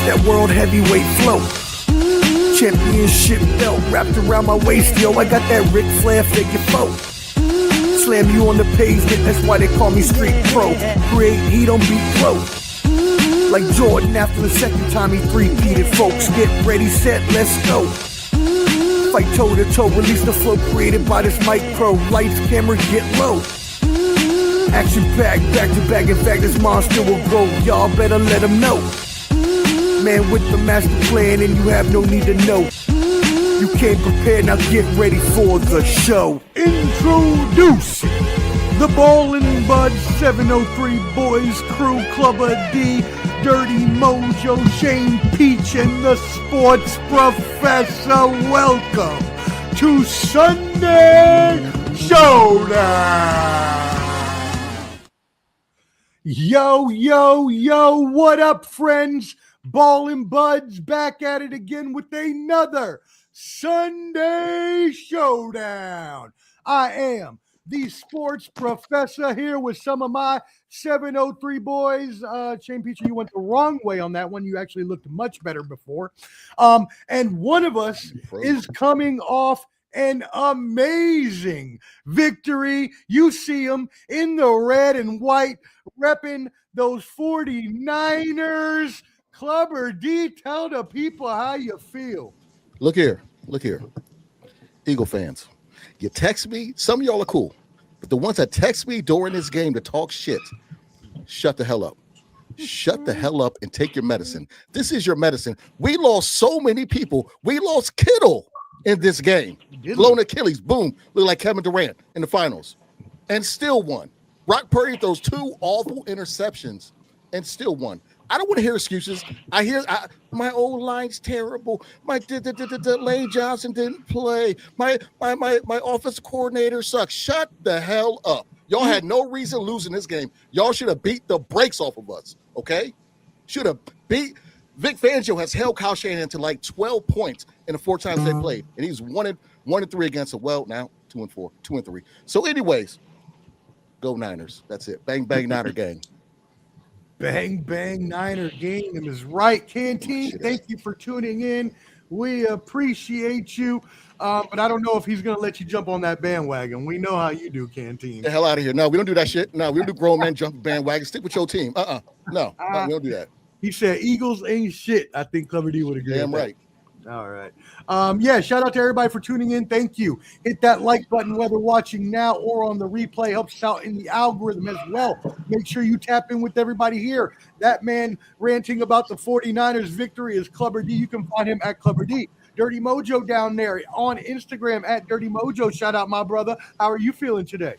that world heavyweight flow. Championship belt wrapped around my waist, yo. I got that Ric Flair figure foe. Slam you on the pavement, that's why they call me street pro. Create heat on beat pro. Like Jordan after the second time he three-peated. Folks, get ready, set, let's go. Fight toe to toe, release the flow created by this micro. Lights, camera, get low. Action packed, back to back. In fact, this monster will grow. Y'all better let him know. Man with the master plan, and you have no need to know. You came prepared, now get ready for the show. Introducing the Ballin' Bud 703 Boys Crew, Clubber D, Dirty Mojo, Shane Peach, and the Sports Professor. Welcome to Sunday Showdown. Yo, yo, yo, what up, friends? Ballin' Buds back at it again with another Sunday Showdown. I am the Sports Professor here with some of my 703 boys. Shane Peach, you went the wrong way on that one. You actually looked much better before. And one of us is coming off an amazing victory. You see him in the red and white, repping those 49ers. Clubber D, tell the people how you feel. Look here. Eagle fans, you text me. Some of y'all are cool, but the ones that text me during this game to talk shit, shut the hell up. Shut the hell up and take your medicine. This is your medicine. We lost so many people. We lost Kittle in this game. Blown Achilles, boom, look like Kevin Durant in the finals, and still won. Brock Purdy throws two awful interceptions and still won. I don't want to hear excuses. I hear my old line's terrible. My Lane Johnson didn't play. My offense coordinator sucks. Shut the hell up. Y'all had no reason losing this game. Y'all should have beat the brakes off of us. Okay? Should have beat. Vic Fangio has held Kyle Shanahan to like 12 points in the 4 times they played, and he's 1-3 against it. Well, now 2-4, 2-3. So, anyways, go Niners. That's it. Bang bang Niner gang. Bang, bang, Niner game is right. Canteen, thank you for tuning in. We appreciate you. But I don't know if he's going to let you jump on that bandwagon. We know how you do, Canteen. Get the hell out of here. No, we don't do that shit. No, we don't do grown men jump bandwagon. Stick with your team. No, we don't do that. He said Eagles ain't shit. I think Clubber D would agree. Damn right. All right. Yeah, shout out to everybody for tuning in. Thank you. Hit that like button whether watching now or on the replay. Helps out in the algorithm as well. Make sure you tap in with everybody here. That man ranting about the 49ers victory is Clubber D. You can find him at Clubber D. Dirty Mojo down there on Instagram at Dirty Mojo. Shout out, my brother. How are you feeling today?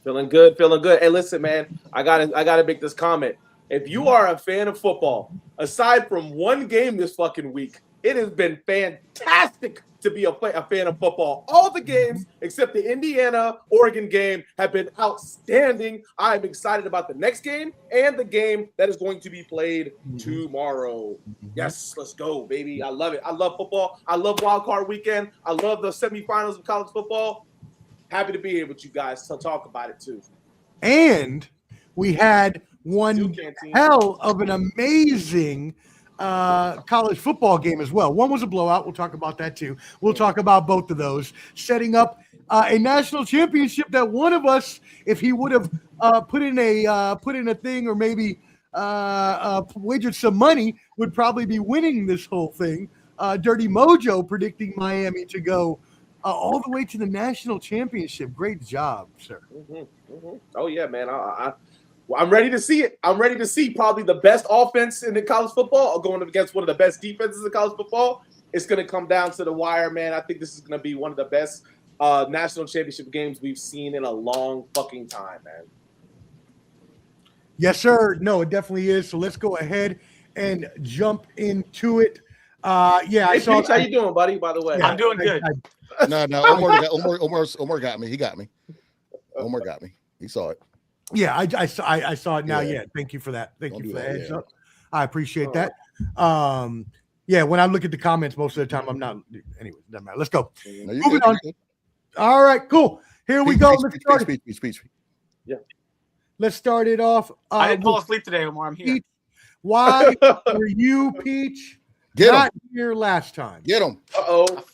Feeling good. Hey, listen, man, I gotta make this comment. If you are a fan of football, aside from one game this fucking week, it has been fantastic to be a fan of football. All the games except the Indiana-Oregon game have been outstanding. I'm excited about the next game and the game that is going to be played tomorrow. Yes, let's go, baby. I love it. I love football. I love Wild Card Weekend. I love the semifinals of college football. Happy to be here with you guys to talk about it too. And we had one hell of an amazing college football game as well. One was a blowout. We'll talk about that too. We'll talk about both of those, setting up a national championship that one of us, if he would have put in a thing or maybe wagered some money, would probably be winning this whole thing. Dirty Mojo predicting Miami to go all the way to the national championship. Great job, sir. Oh yeah, man. I'm ready to see it. I'm ready to see probably the best offense in the college football going against one of the best defenses in college football. It's going to come down to the wire, man. I think this is going to be one of the best national championship games we've seen in a long fucking time, man. Yes, sir. No, it definitely is. So let's go ahead and jump into it. Yeah, I saw. Peach, how you doing, buddy? By the way, I'm doing good. No, Omar got me. He got me. Omar got me. He saw it. Yeah, I saw it now. Yeah, thank you for that. Thank you for the heads up. I appreciate that. Yeah, when I look at the comments, most of the time I'm not. Anyway, doesn't matter. Let's go. No, moving on. All right, cool. Here we go. Speech. Yeah. Let's start it off. I didn't fall asleep today, Omar. I'm here. Why were you, Peach, Get not him. here last time? Get him. Fell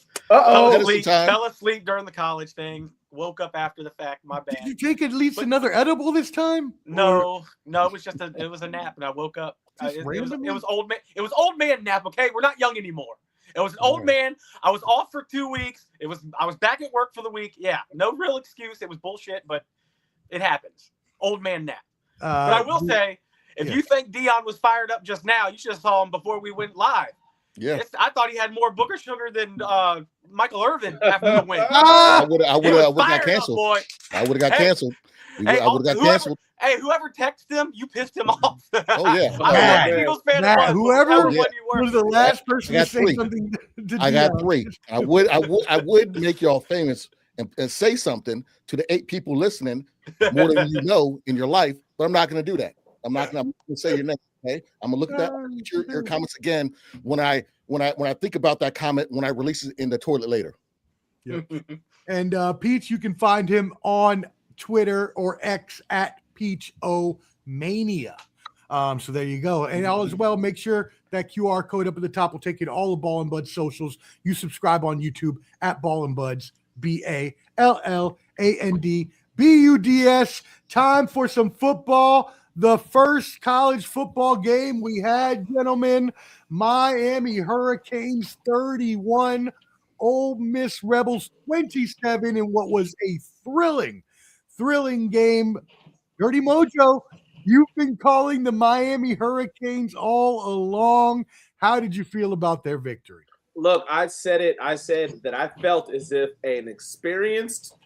asleep during the college thing. Woke up after the fact. My bad. Did you take at least another edible this time? No, it was just it was a nap, and I woke up. It was old man. It was old man nap. Okay, we're not young anymore. It was an old man. I was off for 2 weeks. I was back at work for the week. Yeah, no real excuse. It was bullshit, but it happens. Old man nap. But I will say, if you think Dion was fired up just now, you should have saw him before we went live. Yeah, I thought he had more booger sugar than Michael Irvin after the win. I would have got canceled. Boy. I would have got canceled. I would have got canceled. Hey, whoever texted him, you pissed him off. Oh yeah, I don't know what Eagles fan whoever was the last person to say something. I got 3. I would make y'all famous and say something to the 8 people listening more than you know in your life, but I'm not going to do that. I'm not going to say your name. Okay, I'm gonna look at your comments again when I think about that comment when I release it in the toilet later. Yeah. And Peach, you can find him on Twitter or X at PeachOmania. So there you go. And I'll as well make sure that QR code up at the top will take you to all of Ball and Buds socials. You subscribe on YouTube at Ball and Buds, BALLANDBUDS. Time for some football. The first college football game we had, gentlemen, Miami Hurricanes 31, Ole Miss Rebels 27 in what was a thrilling game. Dirty Mojo, you've been calling the Miami Hurricanes all along. How did you feel about their victory? Look, I said it. I said that I felt as if an experienced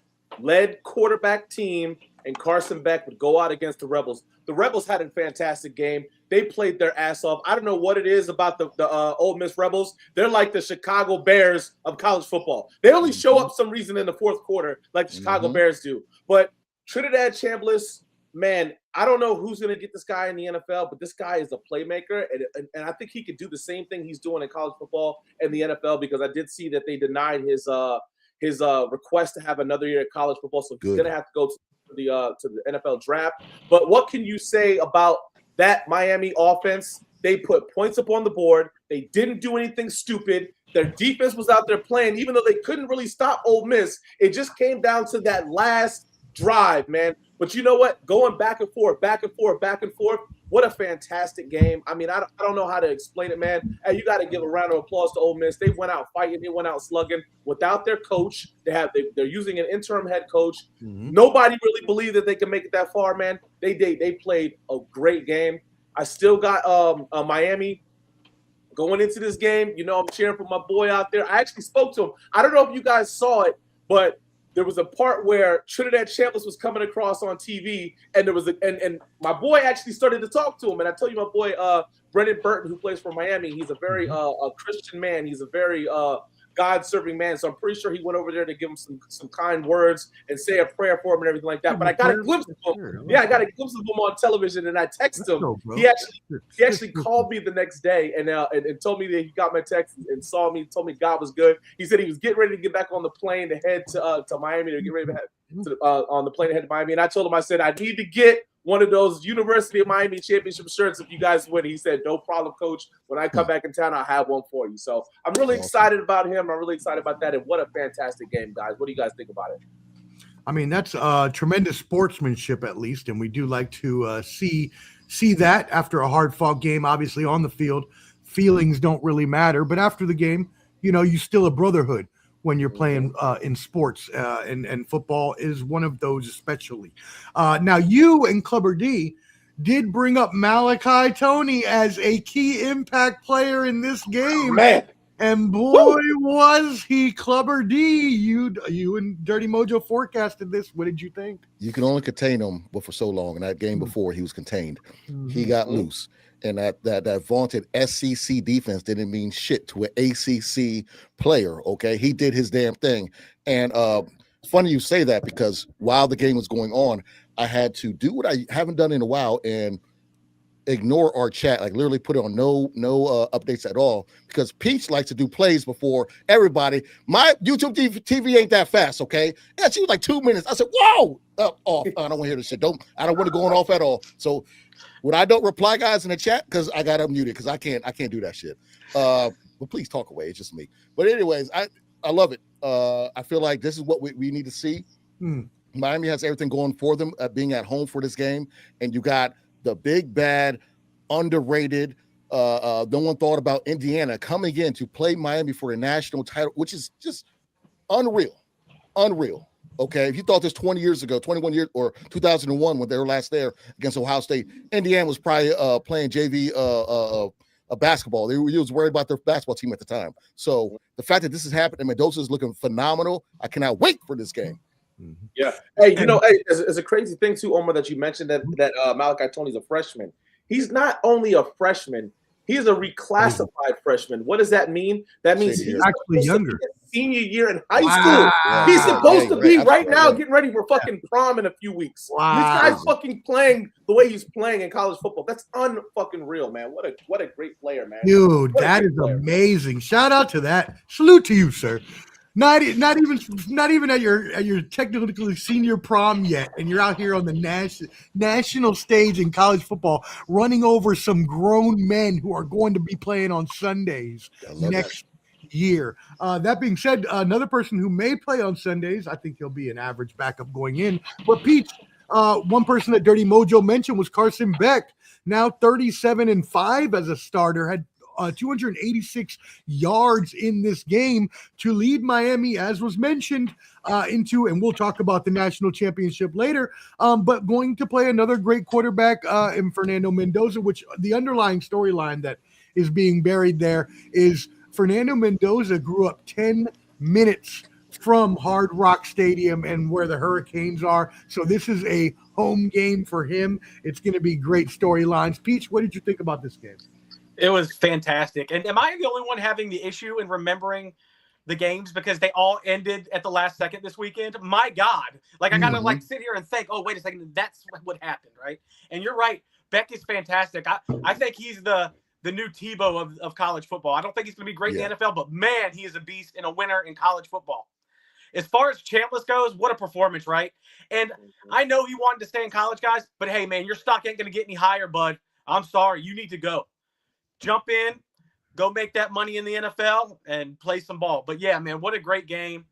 led quarterback team and Carson Beck would go out against the Rebels. The Rebels had a fantastic game. They played their ass off. I don't know what it is about the Ole Miss Rebels. They're like the Chicago Bears of college football. They only show up some reason in the fourth quarter like the Chicago Bears do. But Trinidad Chambliss, man, I don't know who's going to get this guy in the NFL, but this guy is a playmaker, and I think he could do the same thing he's doing in college football and the NFL, because I did see that they denied his request to have another year at college football, so he's going to have to go to the NFL draft. But what can you say about that Miami offense? They put points up on the board. They didn't do anything stupid. Their defense was out there playing, even though they couldn't really stop Ole Miss. It just came down to that last drive, man. But you know what? Going back and forth, what a fantastic game. I mean, I don't know how to explain it, man. Hey, you got to give a round of applause to Ole Miss. They went out fighting. They went out slugging without their coach. They're using an interim head coach. Nobody really believed that they could make it that far, man. They played a great game. I still got Miami going into this game. You know, I'm cheering for my boy out there. I actually spoke to him. I don't know if you guys saw it, but there was a part where Trinidad Chambliss was coming across on TV, and there was and my boy actually started to talk to him. And I tell you, my boy Brendan Burton, who plays for Miami, he's a very a Christian man. He's a very God-serving man. So I'm pretty sure he went over there to give him some kind words and say a prayer for him and everything like that. But I got a glimpse of him. Yeah, I got a glimpse of him on television, and I texted him. He actually called me the next day and told me that he got my text and saw me, told me God was good. He said he was getting ready to get back on the plane to head to Miami, to get ready to head on the plane to head to Miami. And I told him, I said, I need to get one of those University of Miami championship shirts if you guys win. He said, no problem, coach. When I come back in town, I'll have one for you. So I'm really excited about him. I'm really excited about that. And what a fantastic game, guys. What do you guys think about it? I mean, that's tremendous sportsmanship, at least. And we do like to see that after a hard-fought game. Obviously, on the field, feelings don't really matter. But after the game, you know, you still a brotherhood when you're playing in sports, and football is one of those especially. Now, you and Clubber D did bring up Malachi Tony as a key impact player in this game. Man. And boy, was he. Clubber D. You and Dirty Mojo forecasted this. What did you think? You can only contain him but for so long. In that game before, he was contained. He got loose. And that vaunted SEC defense didn't mean shit to an ACC player, okay? He did his damn thing. And funny you say that, because while the game was going on, I had to do what I haven't done in a while and ignore our chat, like literally put it on no updates at all, because Peach likes to do plays before everybody. My YouTube TV ain't that fast, okay? Yeah, she was like 2 minutes. I said, whoa, off. I don't want to hear this shit. I don't want to go on off at all. So when I don't reply, guys, in the chat, because I got unmuted, because I can't do that shit. But please talk away. It's just me. But anyways, I love it. I feel like this is what we need to see. Miami has everything going for them, being at home for this game, and you got the big bad, underrated. No one thought about Indiana coming in to play Miami for a national title, which is just unreal. Okay, if you thought this 20 years ago, 21 years, or 2001 when they were last there against Ohio State, Indiana was probably playing JV basketball. They was worried about their basketball team at the time. So the fact that this has happened and Mendoza is looking phenomenal, I cannot wait for this game. Yeah. Hey, it's a crazy thing too, Omar, that you mentioned that Malachi Tony's a freshman. He's not only a freshman, he's a reclassified freshman. What does that mean? That means he's actually younger. Senior year in high school. He's supposed to be right now getting ready for fucking prom in a few weeks. This guy's fucking playing the way he's playing in college football. That's unfucking real, man. What a great player, man. Dude, that is amazing. Shout out to that. Salute to you, sir. Not even at your technically senior prom yet, and you're out here on the national stage in college football, running over some grown men who are going to be playing on Sundays next year. That being said, another person who may play on Sundays, I think he'll be an average backup going in. But Pete, one person that Dirty Mojo mentioned was Carson Beck, now 37-5 as a starter, had 286 yards in this game to lead Miami, as was mentioned, into, and we'll talk about the national championship later, but going to play another great quarterback in Fernando Mendoza, which the underlying storyline that is being buried there is Fernando Mendoza grew up 10 minutes from Hard Rock Stadium and where the Hurricanes are. So this is a home game for him. It's going to be great storylines. Peach, what did you think about this game? It was fantastic. And am I the only one having the issue in remembering the games because they all ended at the last second this weekend? My God. Like, I got to sit here and think, oh, wait a second, that's what happened, right? And you're right. Beck is fantastic. I think he's the new Tebow of college football. I don't think he's going to be great in the NFL, but man, he is a beast and a winner in college football. As far as Chambliss goes, what a performance, right? And I know he wanted to stay in college, guys, but hey, man, your stock ain't going to get any higher, bud. I'm sorry. You need to go. Jump in, go make that money in the NFL, and play some ball. But yeah, man, what a great game.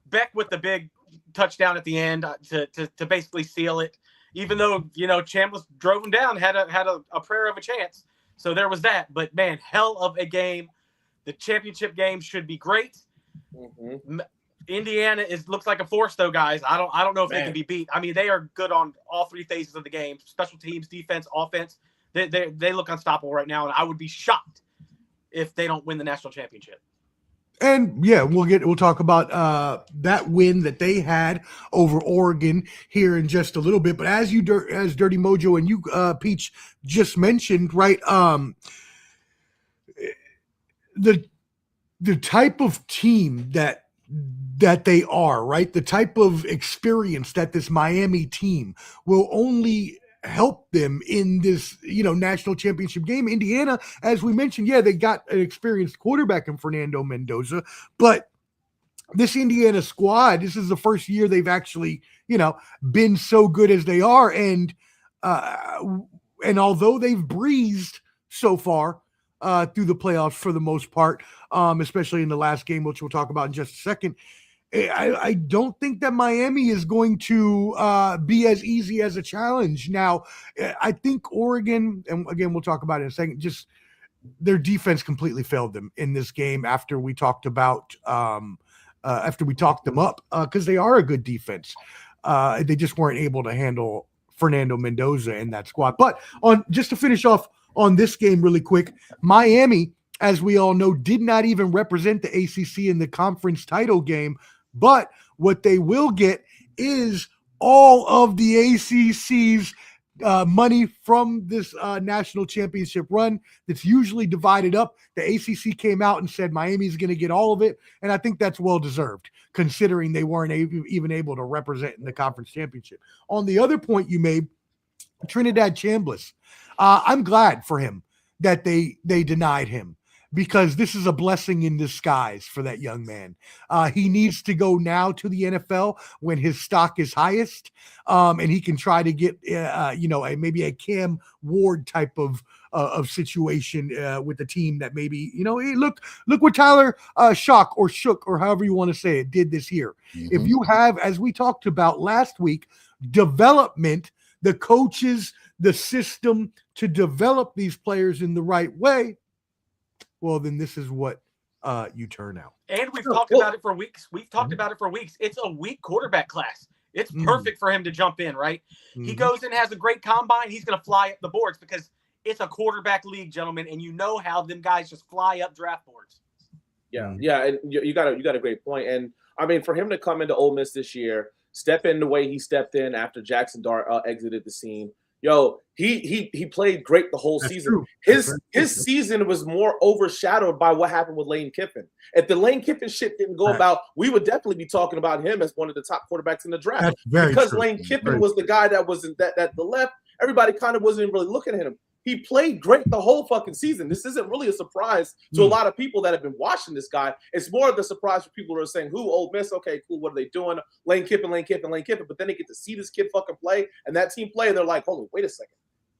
Beck with the big touchdown at the end to basically seal it. Even though, Chambliss drove him down, had a prayer of a chance. So there was that. But man, hell of a game. The championship game should be great. Indiana looks like a force, though, guys. I don't know if they can be beat. I mean, they are good on all three phases of the game: special teams, defense, offense. They look unstoppable right now, and I would be shocked if they don't win the national championship. And yeah, we'll talk about that win that they had over Oregon here in just a little bit. But as Dirty Mojo and you, Peach, just mentioned, right? The type of team that they are, right? The type of experience that this Miami team will only help them in this, national championship game. Indiana, as we mentioned, they got an experienced quarterback in Fernando Mendoza, but this Indiana squad, this is the first year they've actually, been so good as they are. And although they've breezed so far through the playoffs for the most part, especially in the last game, which we'll talk about in just a second, I don't think that Miami is going to be as easy as a challenge. Now, I think Oregon, and again, we'll talk about it in a second, just their defense completely failed them in this game after we talked about, after we talked them up, because they are a good defense. They just weren't able to handle Fernando Mendoza in that squad. But just to finish off on this game really quick, Miami, as we all know, did not even represent the ACC in the conference title game. But what they will get is all of the ACC's money from this national championship run that's usually divided up. The ACC came out and said Miami's going to get all of it, and I think that's well-deserved, considering they weren't even able to represent in the conference championship. On the other point you made, Trinidad Chambliss. I'm glad for him that they denied him, because this is a blessing in disguise for that young man. He needs to go now to the NFL when his stock is highest, and he can try to get, maybe a Cam Ward type of situation with the team that maybe, hey, look what Tyler Shock or Shook or however you want to say it did this year. Mm-hmm. If you have, as we talked about last week, development, the coaches, the system to develop these players in the right way, well, then this is what you turn out. And we've talked about it for weeks. It's a weak quarterback class. It's perfect for him to jump in, right? Mm-hmm. He goes and has a great combine. He's going to fly up the boards because it's a quarterback league, gentlemen, and you know how them guys just fly up draft boards. Yeah, and you got a great point. And I mean, for him to come into Ole Miss this year, step in the way he stepped in after Jackson Dart exited the scene. Yo, he played great the whole season. True. His season was more overshadowed by what happened with Lane Kiffin. If the Lane Kiffin shit didn't go about, we would definitely be talking about him as one of the top quarterbacks in the draft. Because true. Lane Kiffin was the guy that was that the left. Everybody kind of wasn't really looking at him. He played great the whole fucking season. This isn't really a surprise to a lot of people that have been watching this guy. It's more of the surprise for people who are saying, who, Ole Miss? Okay, cool. What are they doing? Lane Kiffin. But then they get to see this kid fucking play and that team play. And they're like, holy, wait a second.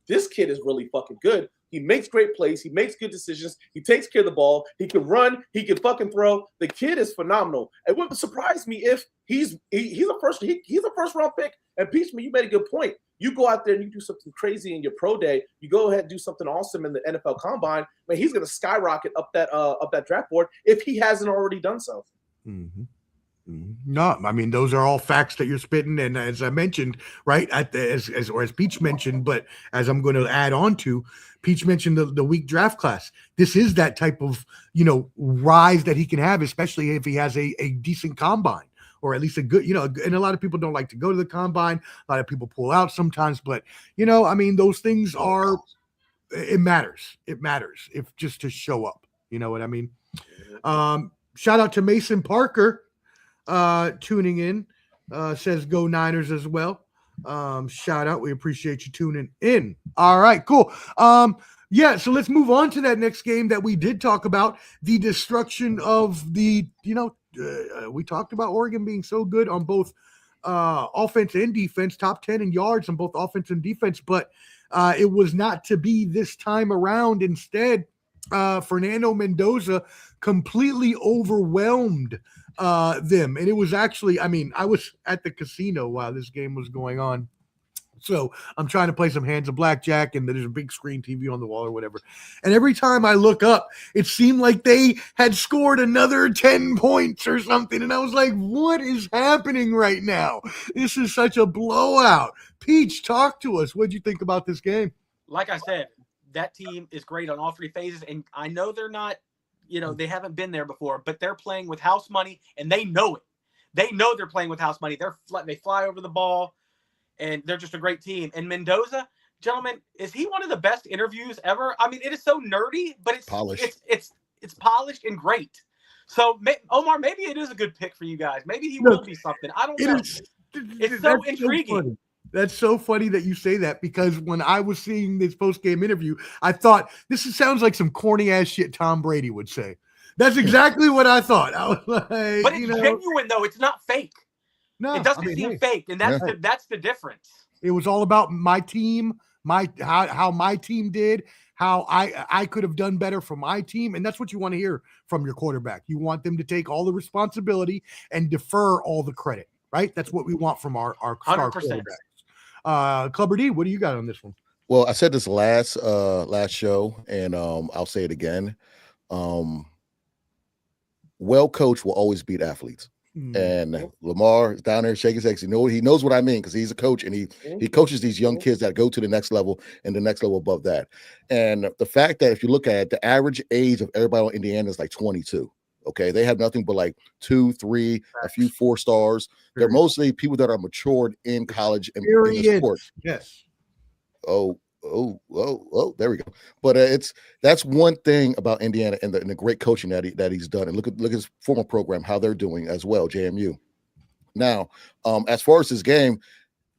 This kid is really fucking good. He makes great plays. He makes good decisions. He takes care of the ball. He can run. He can fucking throw. The kid is phenomenal. It wouldn't surprise me if he's a first round pick. And Peachman, you made a good point. You go out there and you do something crazy in your pro day. You go ahead and do something awesome in the NFL Combine. Man, he's going to skyrocket up that draft board if he hasn't already done so. Mm-hmm. No, I mean, those are all facts that you're spitting. And as I mentioned, right, as Peach mentioned, but as I'm going to add on to, Peach mentioned the weak draft class. This is that type of, rise that he can have, especially if he has a decent combine, or at least a good, and a lot of people don't like to go to the combine. A lot of people pull out sometimes, but, I mean, those things it matters. It matters if just to show up, you know what I mean? Shout out to Mason Parker. Tuning in, says go Niners as well. Shout out. We appreciate you tuning in. All right, cool. So let's move on to that next game that we did talk about, the destruction of the, we talked about Oregon being so good on both offense and defense, top 10 in yards on both offense and defense, but it was not to be this time around. Instead, Fernando Mendoza completely overwhelmed them. And it was actually, I was at the casino while this game was going on. So I'm trying to play some hands of blackjack, and there's a big screen TV on the wall or whatever. And every time I look up, it seemed like they had scored another 10 points or something. And I was like, what is happening right now? This is such a blowout. Peach, talk to us. What'd you think about this game? Like I said, that team is great on all three phases. And I know they're not, they haven't been there before, but they're playing with house money, and they know it. They know they're playing with house money. They fly over the ball, and they're just a great team. And Mendoza, gentlemen, is he one of the best interviews ever? I mean, it is so nerdy, but it's polished. It's polished and great. So, Omar, maybe it is a good pick for you guys. Maybe he will be something. I don't know. It's so intriguing. That's so funny that you say that, because when I was seeing this post-game interview, I thought, sounds like some corny-ass shit Tom Brady would say. That's exactly what I thought. I was like, but it's genuine, though. It's not fake. No, it doesn't seem fake, and that's the difference. It was all about my team, how my team did, how I could have done better for my team, and that's what you want to hear from your quarterback. You want them to take all the responsibility and defer all the credit, right? That's what we want from our star quarterbacks. Clubber D, what do you got on this one? Well, I said this last show, and I'll say it again. Well coached will always beat athletes. And Lamar is down there shaking his head. He knows what I mean, because he's a coach, and he coaches these young kids that go to the next level and the next level above that. And the fact that if you look at it, the average age of everybody on Indiana is like 22. Okay, they have nothing but like 2, 3, a few 4 stars. They're mostly people that are matured in college and in the sport. Yes. Oh, there we go. But that's one thing about Indiana and the great coaching that he's done. And look at his former program, how they're doing as well, JMU. Now, as far as this game,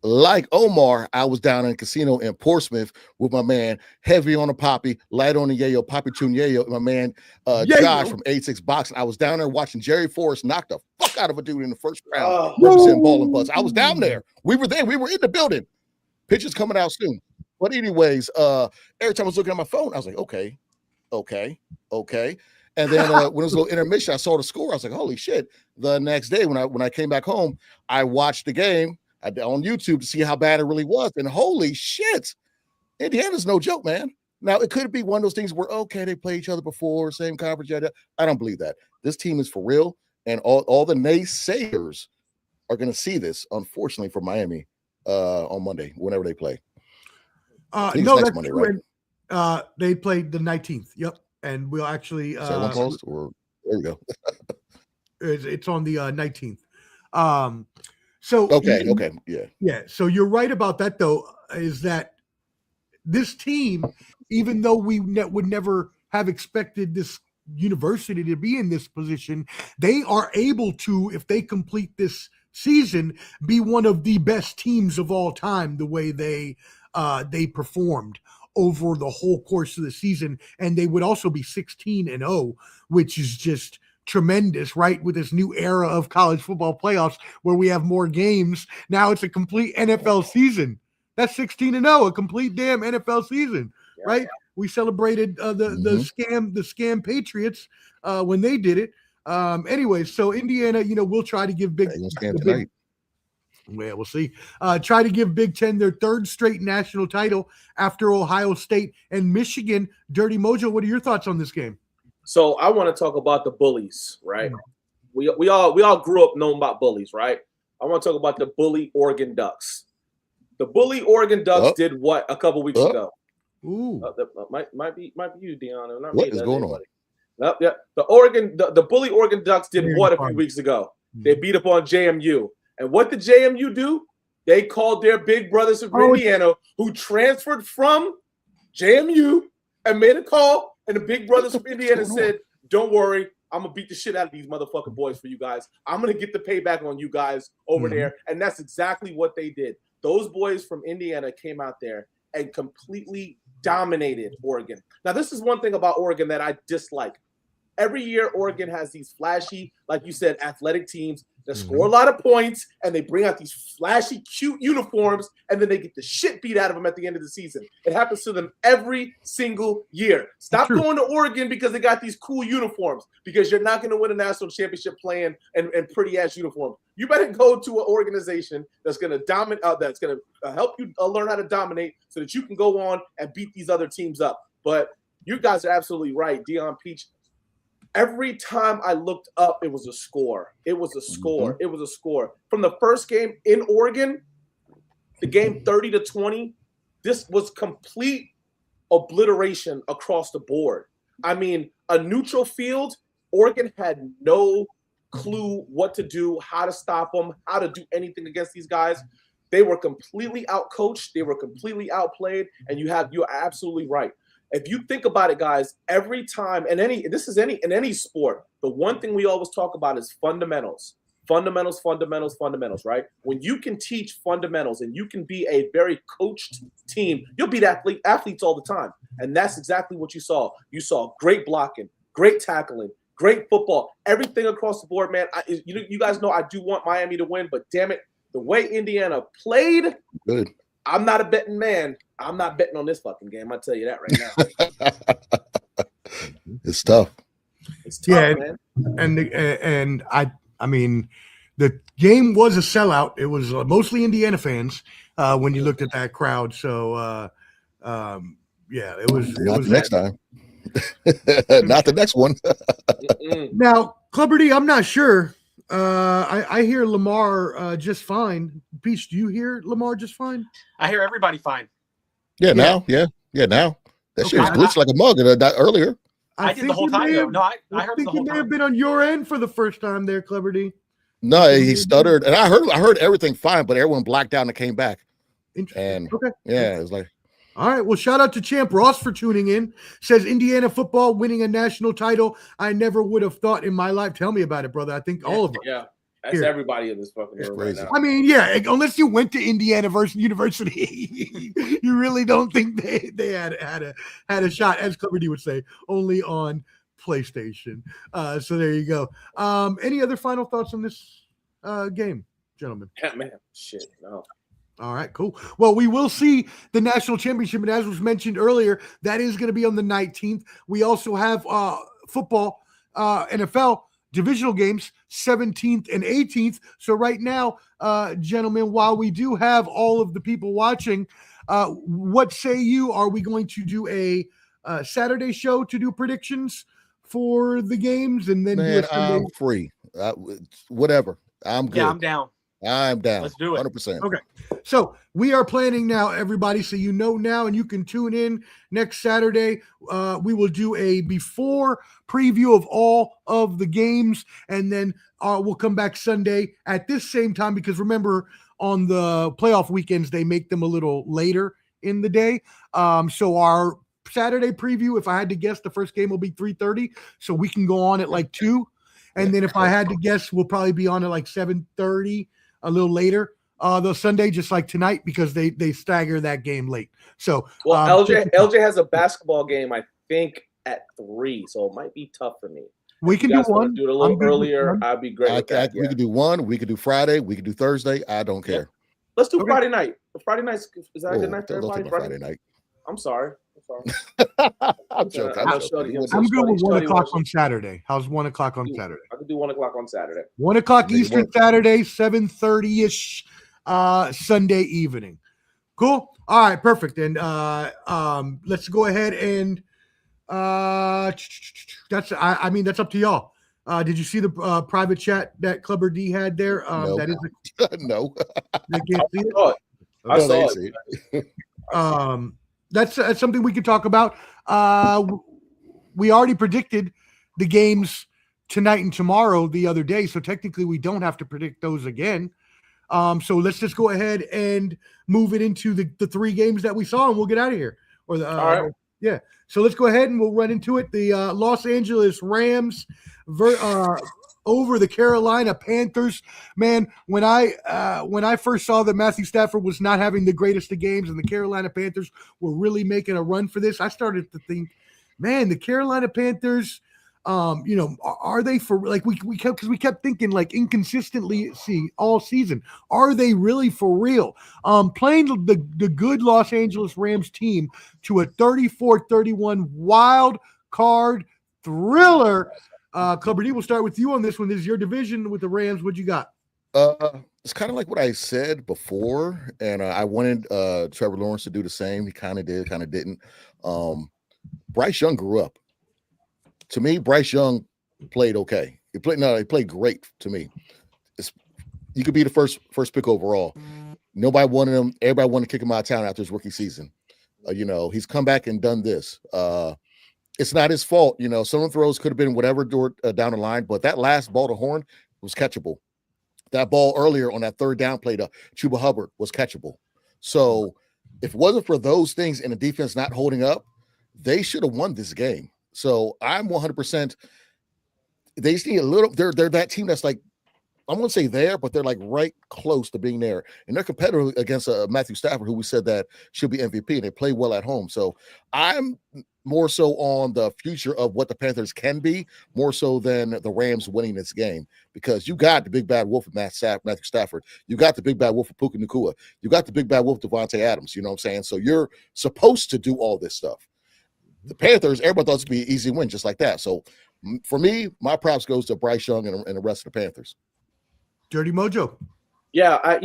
like Omar, I was down in a casino in Portsmouth with my man, heavy on the poppy, light on the yayo, poppy tune yayo, my man Josh from 86 Boxing. I was down there watching Jerry Forrest knock the fuck out of a dude in the first round, representing Ball and Buzz. I was down there. We were there. We were in the building. Pictures coming out soon. But anyways, every time I was looking at my phone, I was like, okay. And then when it was a little intermission, I saw the score. I was like, holy shit. The next day when I came back home, I watched the game on YouTube to see how bad it really was. And holy shit, Indiana's no joke, man. Now, it could be one of those things where, okay, they played each other before, same conference. I don't believe that. This team is for real. And all the naysayers are going to see this, unfortunately, for Miami on Monday, whenever they play. No, that's Monday, right? They played the 19th. Yep. And we'll actually. Is that one post? Or, there we go. It's on the 19th. So okay, yeah. So you're right about that, though. Is that this team, even though we would never have expected this university to be in this position, they are able to, if they complete this season, be one of the best teams of all time. The way they performed over the whole course of the season, and they would also be 16-0, which is just tremendous, right? With this new era of college football playoffs where we have more games. Now it's a complete NFL season. That's 16-0, a complete damn NFL season, right? We celebrated the scam Patriots when they did it. Anyway, so Indiana, we'll try to give we'll see. Try to give Big Ten their third straight national title after Ohio State and Michigan. Dirty Mojo, what are your thoughts on this game? So I want to talk about the bullies, right? We all grew up knowing about bullies, right? I want to talk about the bully Oregon Ducks. The bully Oregon Ducks did what a couple weeks ago? Ooh, might be you, Deanna. Not what me, is going on? The bully Oregon Ducks did what a few weeks ago? They beat up on JMU. And what did JMU do? They called their big brothers from Indiana who transferred from JMU and made a call. And the big brothers from Indiana said, don't worry, I'm going to beat the shit out of these motherfucking boys for you guys. I'm going to get the payback on you guys over there. And that's exactly what they did. Those boys from Indiana came out there and completely dominated Oregon. Now, this is one thing about Oregon that I dislike. Every year, Oregon has these flashy, like you said, athletic teams that score a lot of points, and they bring out these flashy, cute uniforms, and then they get the shit beat out of them at the end of the season. It happens to them every single year. Stop going to Oregon because they got these cool uniforms, because you're not going to win a national championship playing in pretty-ass uniforms. You better go to an organization that's going to dominate, that's going to help you learn how to dominate so that you can go on and beat these other teams up. But you guys are absolutely right. Deion Peach, every time I looked up, it was a score. It was a score. It was a score. From the first game in Oregon, the game 30-20, this was complete obliteration across the board. I mean, a neutral field, Oregon had no clue what to do, how to stop them, how to do anything against these guys. They were completely outcoached. They were completely outplayed. And you're absolutely right. If you think about it, guys, every time in any sport, the one thing we always talk about is fundamentals, right? When you can teach fundamentals and you can be a very coached team, you'll beat athletes all the time. And that's exactly what you saw. You saw great blocking, great tackling, great football, everything across the board, man. You guys know I do want Miami to win, but damn it, the way Indiana played, good. I'm not a betting man. I'm not betting on this fucking game. I'll tell you that right now. It's tough. It's tough, man. And I mean, the game was a sellout. It was mostly Indiana fans when you looked at that crowd. So, yeah, it was. Not the next time. Not the next one. Now, Clubber D, I'm not sure. I hear Lamar just fine. Peach, do you hear Lamar just fine? I hear everybody fine. Yeah, now. Yeah, now. That shit was glitched like a mug earlier. I did the whole time, though. No, I heard the whole time. He may have been on your end for the first time there, Clubber D. No, he stuttered. And I heard everything fine, but everyone blacked out and came back. And yeah, it was like. All right. Well, shout out to Champ Ross for tuning in. Says Indiana football winning a national title. I never would have thought in my life. Tell me about it, brother. I think all of it. Yeah. That's everybody in this fucking room right now. I mean, yeah, unless you went to Indiana University, you really don't think they had a shot, as Clever D would say, only on PlayStation. So there you go. Any other final thoughts on this game, gentlemen? Yeah, man, shit, no. All right, cool. Well, we will see the national championship, and as was mentioned earlier, that is going to be on the 19th. We also have football, NFL divisional games, 17th and 18th. So right now, gentlemen, while we do have all of the people watching, what say you? Are we going to do a Saturday show to do predictions for the games, and then do a Sunday? I'm free. Whatever. I'm good. Yeah, I'm down. I'm down. Let's do it. 100%. Okay. So we are planning now, everybody, so you know now, and you can tune in next Saturday. We will do a before preview of all of the games, and then we'll come back Sunday at this same time, because remember, on the playoff weekends, they make them a little later in the day. So our Saturday preview, if I had to guess, the first game will be 3:30, so we can go on at like 2. And then if I had to guess, we'll probably be on at like 7:30, a little later. The Sunday, just like tonight, because they stagger that game late. So, well, LJ has a basketball game, I think, at 3, so it might be tough for me. We can do one. Do it a little earlier. I'd be great with that. We could do one. We could do Friday. We could do Thursday. I don't care. Let's do Friday night. Friday night is that a good night for everybody? Friday night. I'm sorry. I'm joking. I'm good with 1 o'clock on Saturday. How's 1 o'clock on Saturday? I could do 1 o'clock on Saturday. 1 o'clock Eastern Saturday, 7:30-ish Sunday evening. Cool. All right, perfect. And let's go ahead and that's up to y'all. Did you see the private chat that Clubber D had there? No. That is no. They can't see it. I saw it. That's something we could talk about. We already predicted the games tonight and tomorrow the other day, so technically we don't have to predict those again. So let's just go ahead and move it into the 3 games that we saw, and we'll get out of here. All right. Yeah. So let's go ahead and we'll run into it. The Los Angeles Rams over the Carolina Panthers. Man, when I first saw that Matthew Stafford was not having the greatest of games and the Carolina Panthers were really making a run for this, I started to think, man, the Carolina Panthers, are they for, like, we kept thinking, like, inconsistently all season, are they really for real? Playing the good Los Angeles Rams team to a 34-31 wild card thriller. Clubber D, we'll start with you on this one. This is your division with the Rams. What you got? It's kind of like what I said before, and I wanted Trevor Lawrence to do the same. He kind of did, kind of didn't. Bryce Young grew up. To me, Bryce Young played okay. He played great to me. You could be the first pick overall. Nobody wanted him. Everybody wanted to kick him out of town after his rookie season. He's come back and done this. It's not his fault. Some of the throws could have been whatever down the line, but that last ball to Horn was catchable. That ball earlier on that 3rd down play to Chuba Hubbard was catchable. So if it wasn't for those things and the defense not holding up, they should have won this game. So I'm 100%. They just need a little. They're that team that's like, I won't say there, but they're like right close to being there. And they're competitive against Matthew Stafford, who we said that should be MVP, and they play well at home. So I'm more so on the future of what the Panthers can be, more so than the Rams winning this game, because you got the big bad wolf of Matthew Stafford. You got the big bad wolf of Puka Nacua. You got the big bad wolf of Devontae Adams. You know what I'm saying? So you're supposed to do all this stuff. The Panthers, everybody thought it would be an easy win just like that. So for me, my props goes to Bryce Young and the rest of the Panthers. Dirty Mojo. Yeah, I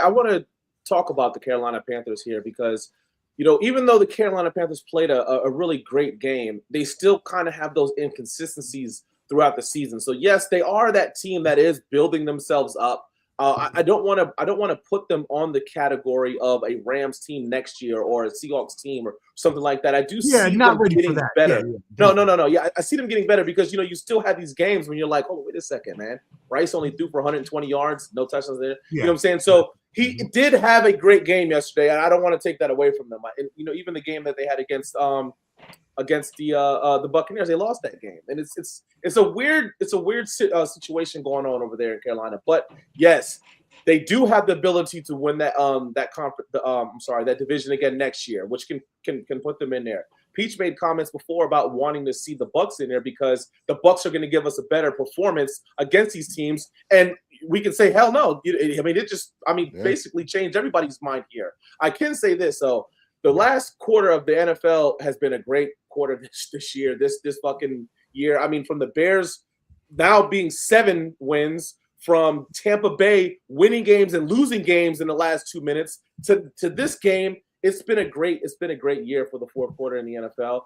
want to talk about the Carolina Panthers here because, even though the Carolina Panthers played a really great game, they still kind of have those inconsistencies throughout the season. So yes, they are that team that is building themselves up. I don't want to put them on the category of a Rams team next year or a Seahawks team or something like that. I do see them getting better. No. Yeah, I see them getting better because you still have these games when you're like, oh, wait a second, man. Bryce only threw for 120 yards, no touchdowns there. You know what I'm saying? So he did have a great game yesterday, and I don't want to take that away from them. And even the game that they had against against the Buccaneers. They lost that game, and it's a weird situation going on over there in Carolina. But yes, they do have the ability to win that division again next year, which can put them in there. Peach made comments before about wanting to see the Bucs in there because the Bucs are going to give us a better performance against these teams, and we can say hell no. Basically changed everybody's mind here. I can say this though. The last quarter of the NFL has been a great quarter this year, this fucking year. I mean, from the Bears now being 7 wins, from Tampa Bay winning games and losing games in the last 2 minutes to this game, it's been a great year for the fourth quarter in the NFL.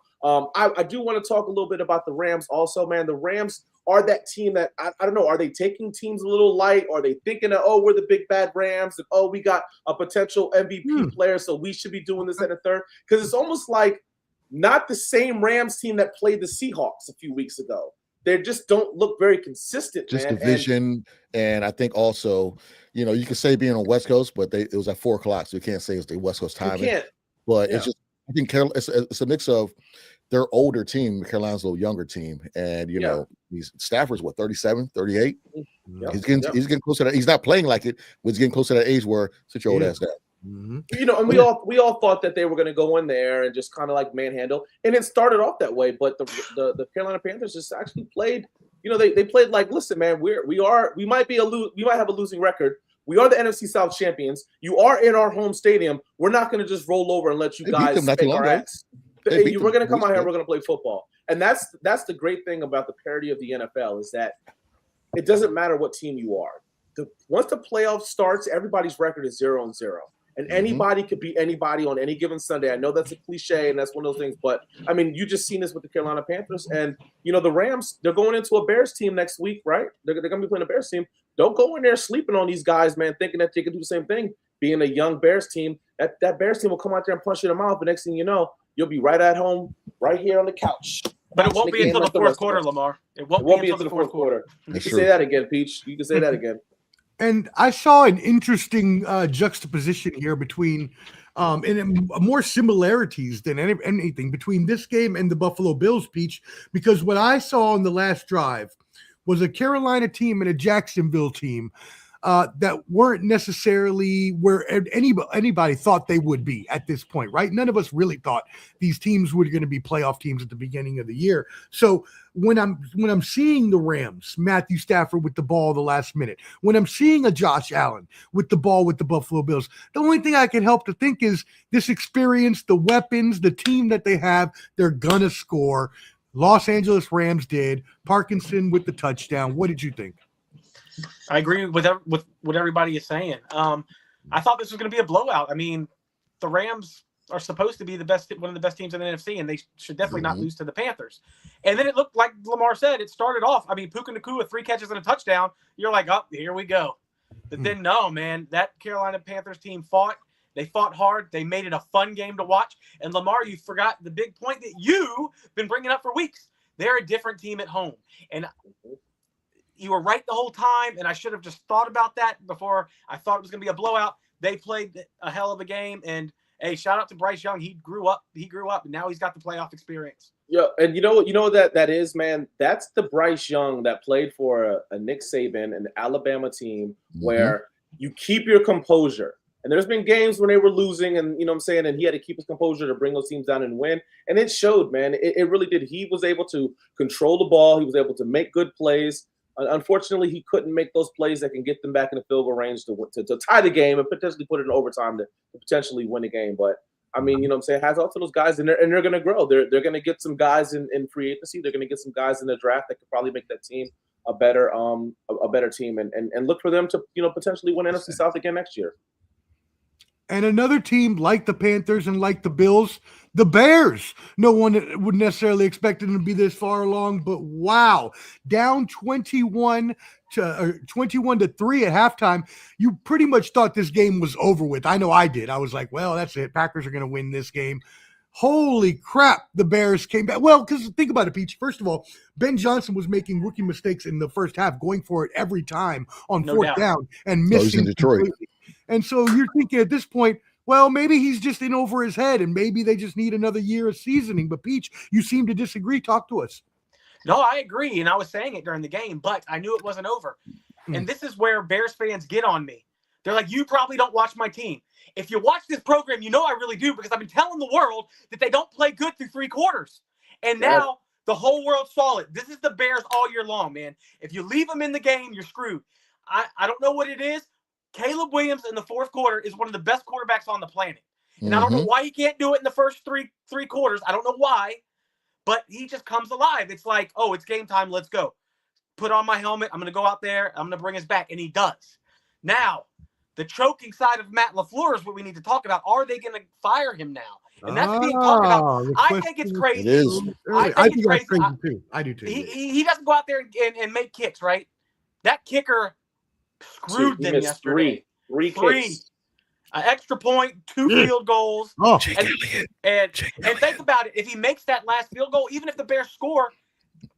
I do want to talk a little bit about the Rams also, man. The Rams are that team that I don't know. Are they taking teams a little light? Are they thinking that, we're the big bad Rams and we got a potential MVP player, so we should be doing this and a third? Because it's almost like not the same Rams team that played the Seahawks a few weeks ago. They just don't look very consistent. Just man. division, and I think also, you can say being on West Coast, but it was at 4:00, so you can't say it's the West Coast time. But it's just, I think it's a mix of their older team. Carolina's a little younger team, and these Stafford's 37, 38. Yep. He's getting close to that. He's not playing like it, but he's getting close to that age where sit your old ass down. And we all thought that they were going to go in there and just kind of like manhandle, and it started off that way. But the Carolina Panthers just actually played. They played like, listen, man, we might have a losing record. We are the NFC South champions. You are in our home stadium. We're not going to just roll over and let you guys spank our ass. We're going to come out here. We're going to play football, and that's the great thing about the parity of the NFL is that it doesn't matter what team you are. Once the playoff starts, everybody's record is 0-0. And anybody could beat anybody on any given Sunday. I know that's a cliche, and that's one of those things. But, I mean, you just seen this with the Carolina Panthers. And, the Rams, they're going into a Bears team next week, right? They're going to be playing a Bears team. Don't go in there sleeping on these guys, man, thinking that they can do the same thing. Being a young Bears team, that Bears team will come out there and punch you in the mouth. But next thing you know, you'll be right at home, right here on the couch. But it won't be until the fourth quarter, Lamar. It won't be until the fourth quarter. You can say that again, Peach. You can say that again. And I saw an interesting juxtaposition here between and more similarities than anything between this game and the Buffalo Bills, Peach, because what I saw on the last drive was a Carolina team and a Jacksonville team that weren't necessarily where anybody thought they would be at this point, right? None of us really thought these teams were going to be playoff teams at the beginning of the year. So when I'm seeing the Rams, Matthew Stafford with the ball the last minute, when I'm seeing a Josh Allen with the ball with the Buffalo Bills, the only thing I can help to think is this experience, the weapons, the team that they have, they're going to score. Los Angeles Rams did. Parkinson with the touchdown. What did you think? I agree with what everybody is saying. I thought this was going to be a blowout. I mean, the Rams are supposed to be one of the best teams in the NFC, and they should definitely not lose to the Panthers. And then it looked like Lamar said, it started off. I mean, Puka Nacua with 3 catches and a touchdown. You're like, here we go. But then no, man, that Carolina Panthers team fought. They fought hard. They made it a fun game to watch. And Lamar, you forgot the big point that you've been bringing up for weeks. They're a different team at home, and you were right the whole time, and I should have just thought about that before I thought it was going to be a blowout. They played a hell of a game, and hey, shout out to Bryce Young. He grew up, and now he's got the playoff experience. Yeah, and you know that is, man. That's the Bryce Young that played for a Nick Saban, an Alabama team, where you keep your composure. And there's been games when they were losing, and and he had to keep his composure to bring those teams down and win. And it showed, man. It really did. He was able to control the ball. He was able to make good plays. Unfortunately, he couldn't make those plays that can get them back in the field goal range to tie the game and potentially put it in overtime to potentially win the game. But I mean, hats off to those guys, and they're going to grow. They're going to get some guys in free agency. They're going to get some guys in the draft that could probably make that team a better team, and look for them to potentially win NFC South again next year. And another team like the Panthers and like the Bills, the Bears. No one would necessarily expect them to be this far along, but wow, down 21 to 3 at halftime. You pretty much thought this game was over with. I know I did. I was like, well, that's it. Packers are going to win this game. Holy crap, the Bears came back. Well, because think about it, Peach. First of all, Ben Johnson was making rookie mistakes in the first half, going for it every time on fourth down and missing. He's in Detroit. Completely. And so you're thinking at this point, well, maybe he's just in over his head, and maybe they just need another year of seasoning. But Peach, you seem to disagree. Talk to us. No, I agree, and I was saying it during the game, but I knew it wasn't over. And this is where Bears fans get on me. They're like, you probably don't watch my team. If you watch this program, you know I really do, because I've been telling the world that they don't play good through 3 quarters. And now the whole world saw it. This is the Bears all year long, man. If you leave them in the game, you're screwed. I don't know what it is. Caleb Williams in the 4th quarter is one of the best quarterbacks on the planet. And I don't know why he can't do it in the first three quarters. I don't know why, but he just comes alive. It's like, oh, it's game time. Let's go. Put on my helmet. I'm going to go out there. I'm going to bring us back. And he does. Now, the choking side of Matt LaFleur is what we need to talk about. Are they going to fire him now? And that's being talked about. I think it's crazy. It is. I think it's crazy too. I do too. He doesn't go out there and make kicks, right? That kicker screwed them yesterday. Three kicks. An extra point, 2 field goals. Oh, and think about it. If he makes that last field goal, even if the Bears score,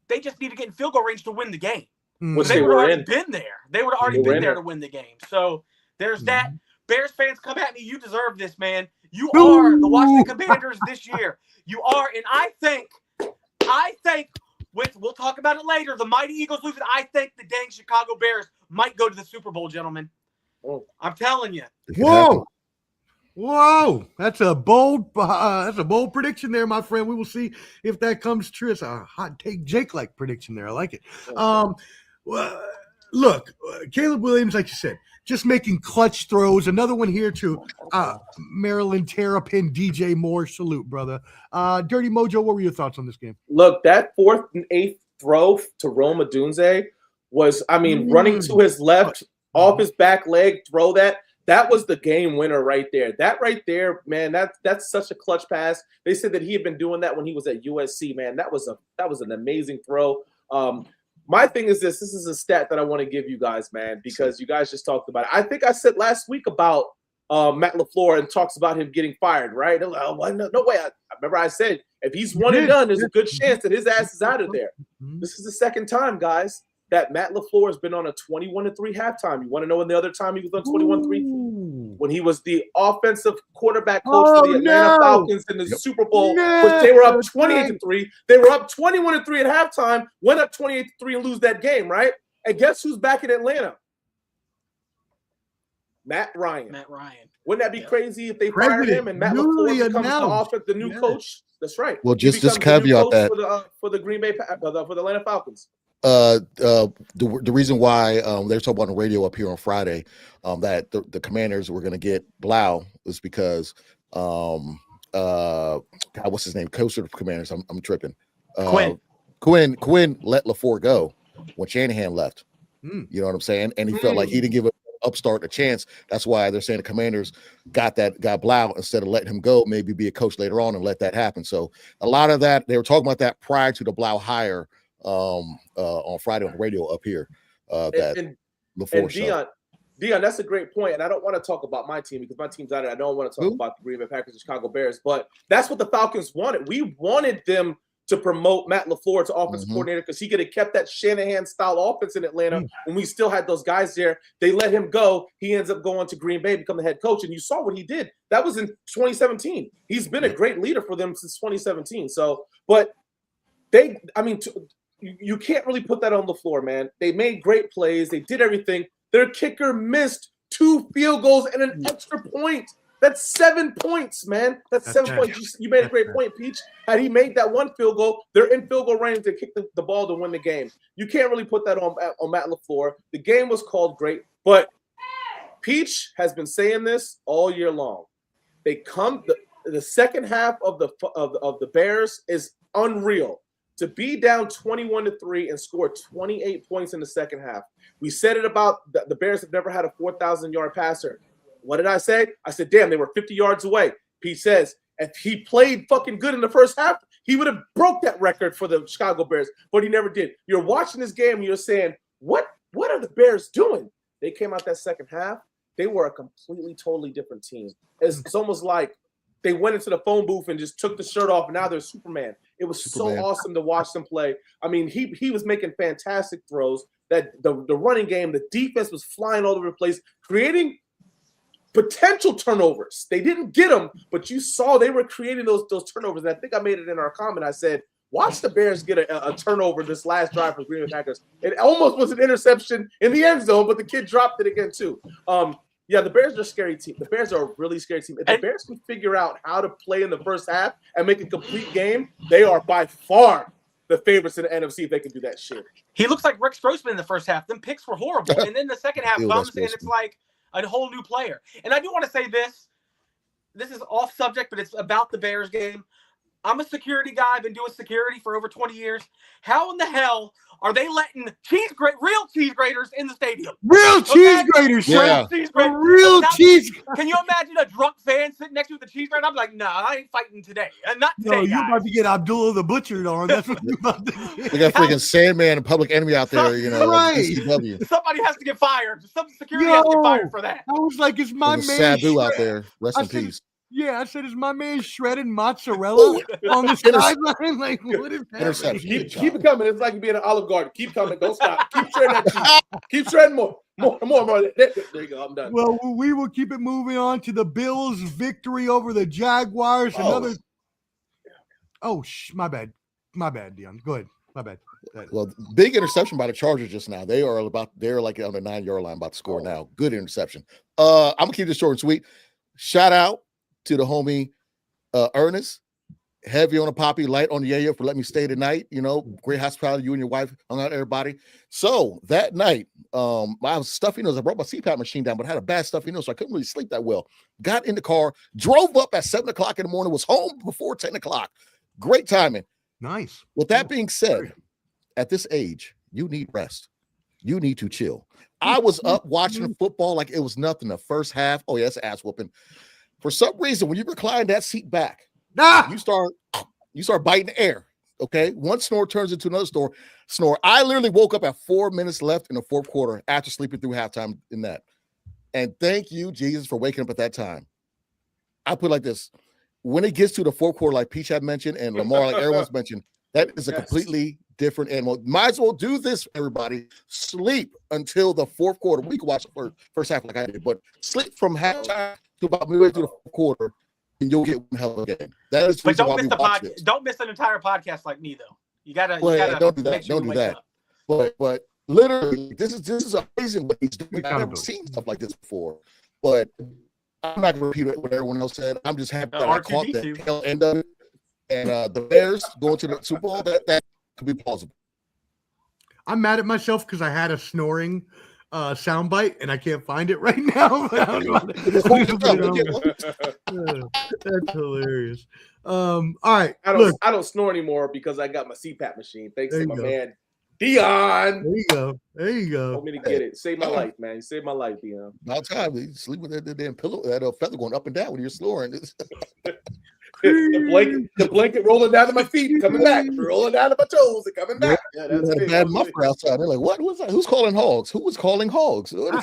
they just need to get in field goal range to win the game. Which they would have already been there. They would have already been there to win the game. So there's that. Bears fans, come at me. You deserve this, man. You are the Washington Commanders this year. You are, and I think we'll talk about it later. The mighty Eagles losing. I think the dang Chicago Bears might go to the Super Bowl, gentlemen. I'm telling you. Whoa! That's a bold prediction there, my friend. We will see if that comes true. It's a hot take, Jake-like prediction there. I like it. Look, Caleb Williams, like you said, just making clutch throws. Another one here to Maryland Terrapin DJ Moore. Salute, brother. Dirty Mojo, what were your thoughts on this game? Look, that 4th and 8th throw to Rome Odunze was, running to his left, off his back leg, throw that. That was the game winner right there. That right there, man, that's such a clutch pass. They said that he had been doing that when he was at USC, man. That was an amazing throw. My thing is this is a stat that I want to give you guys, man, because you guys just talked about it. I think I said last week about Matt LaFleur and talks about him getting fired, right? Like, no way. I remember I said if he's one and done, there's a good chance that his ass is out of there. This is the second time, guys, that Matt LaFleur has been on a 21-3 halftime. You want to know when the other time he was on 21-3? When he was the offensive quarterback coach for the Atlanta Falcons in the Super Bowl, which they were up 28-3. They were up 21-3 at halftime, went up 28-3 and lose that game, right? And guess who's back in Atlanta? Matt Ryan. Wouldn't that be crazy if they fired him and Matt LaFleur becomes the new coach? That's right. Well, just caveat that for the Green Bay for the Atlanta Falcons. The reason why they were talking about on the radio up here on Friday that the Commanders were going to get Blau was because God, what's his name? Coach of the Commanders. I'm tripping. Quinn let LaFleur go when Shanahan left. You know what I'm saying? And he felt like he didn't give an upstart a chance. That's why they're saying the Commanders got Blau instead of letting him go, maybe be a coach later on and let that happen. So a lot of that, they were talking about that prior to the Blau hire on Friday on the radio up here. Dion, that's a great point. And I don't want to talk about my team because my team's out of it. I don't want to talk about the Green Bay Packers and Chicago Bears, but that's what the Falcons wanted. We wanted them to promote Matt LaFleur to offensive coordinator because he could have kept that Shanahan-style offense in Atlanta when we still had those guys there. They let him go. He ends up going to Green Bay, become the head coach, and you saw what he did. That was in 2017. He's been a great leader for them since 2017. So, but you can't really put that on the floor, man. They made great plays. They did everything. Their kicker missed 2 field goals and an extra point. That's 7 points, man. That's 7 points. You made a great point, Peach. Had he made that 1 field goal, they're in field goal range to kick the ball to win the game. You can't really put that on Matt LaFleur. The game was called great, but Peach has been saying this all year long. The second half of the Bears is unreal. To be down 21-3 and score 28 points in the second half. We said it about the Bears have never had a 4,000-yard passer. What did I say? I said, damn, they were 50 yards away. Pete says, if he played fucking good in the first half, he would have broke that record for the Chicago Bears, but he never did. You're watching this game and you're saying, what are the Bears doing? They came out that second half. They were a completely, totally different team. It's almost like they went into the phone booth and just took the shirt off, and now they're Superman. It was so awesome to watch them play. I mean, he was making fantastic throws. That the running game, the defense was flying all over the place, creating potential turnovers. They didn't get them, but you saw they were creating those turnovers. And I think I made it in our comment. I said, watch the Bears get a turnover this last drive for Green Bay Packers. It almost was an interception in the end zone, but the kid dropped it again too. Yeah, the Bears are a scary team. The Bears are a really scary team. If the Bears can figure out how to play in the first half and make a complete game, they are by far the favorites in the NFC if they can do that shit. He looks like Rick Strossman in the first half. Them picks were horrible. And then the second half comes, and it's like a whole new player. And I do want to say this. This is off subject, but it's about the Bears game. I'm a security guy. I've been doing security for over 20 years. How in the hell are they letting real cheese graters in the stadium? Real cheese graters, yeah. Real cheese. Can you imagine a drunk fan sitting next to the cheese grater? I'm like, nah, I ain't fighting today. And not today. No, you're about to get Abdullah the Butcher on. That's what you're about to get. We got freaking Sandman and Public Enemy out there, you know. Right. Somebody has to get fired. Some security has to get fired for that. I was like, it's my man. Sabu out there. Rest in peace. Yeah, I said, is my man shredded mozzarella on the sideline? Like, what is that? Keep it coming. It's like you being an Olive Garden. Keep coming. Don't stop. Keep shredding that cheese. Keep shredding more. There you go. I'm done. Well, we will keep it moving on to the Bills' victory over the Jaguars. My bad, Dion. Go ahead. My bad. Well, big interception by the Chargers just now. They're like on the 9-yard line about to score now. Good interception. I'm gonna keep this short and sweet. Shout out to the homie Ernest, heavy on the poppy, light on the yayo for letting me stay tonight. You know, great hospitality. You and your wife hung out, everybody. So that night, I was stuffy nose. I brought my CPAP machine down, but I had a bad stuffy nose, so I couldn't really sleep that well. Got in the car, drove up at 7 o'clock in the morning, was home before 10 o'clock. Great timing. Nice. With that being said, at this age, you need rest. You need to chill. I was up watching football like it was nothing the first half. Oh, yeah, it's ass whooping. For some reason, when you recline that seat back, you start biting the air. Okay, one snore turns into another snore. I literally woke up at 4 minutes left in the fourth quarter after sleeping through halftime in that. And thank you, Jesus, for waking up at that time. I put it like this: when it gets to the fourth quarter, like Peach had mentioned, and Lamar, like everyone's mentioned, that is a completely different animal. Might as well do this, everybody. Sleep until the fourth quarter. We can watch the first half like I did, but sleep from halftime to about midway through the fourth quarter, and you'll get one hell of a game. That is. But don't miss the podcast. Don't miss an entire podcast like me, though. You gotta. Don't do that. Don't do that. But literally, this is amazing what he's doing. I've never seen stuff like this before. But I'm not going to repeat what everyone else said. I'm just happy that I caught the tail end of it. And the Bears going to the Super Bowl, that could be plausible. I'm mad at myself because I had a snoring soundbite and I can't find it right now. That's hilarious. All right. I don't snore anymore because I got my CPAP machine. Thanks to my man Dion. There you go. Want me to get it? Save my life, man. You saved my life, Dion. About time. You sleep with that damn pillow, that feather going up and down when you're snoring. The blanket rolling down to my feet, coming back, rolling down to my toes, and coming back. Yeah, that's a bad muffler outside. They're like, what was that? Who's calling hogs? Who was calling hogs? The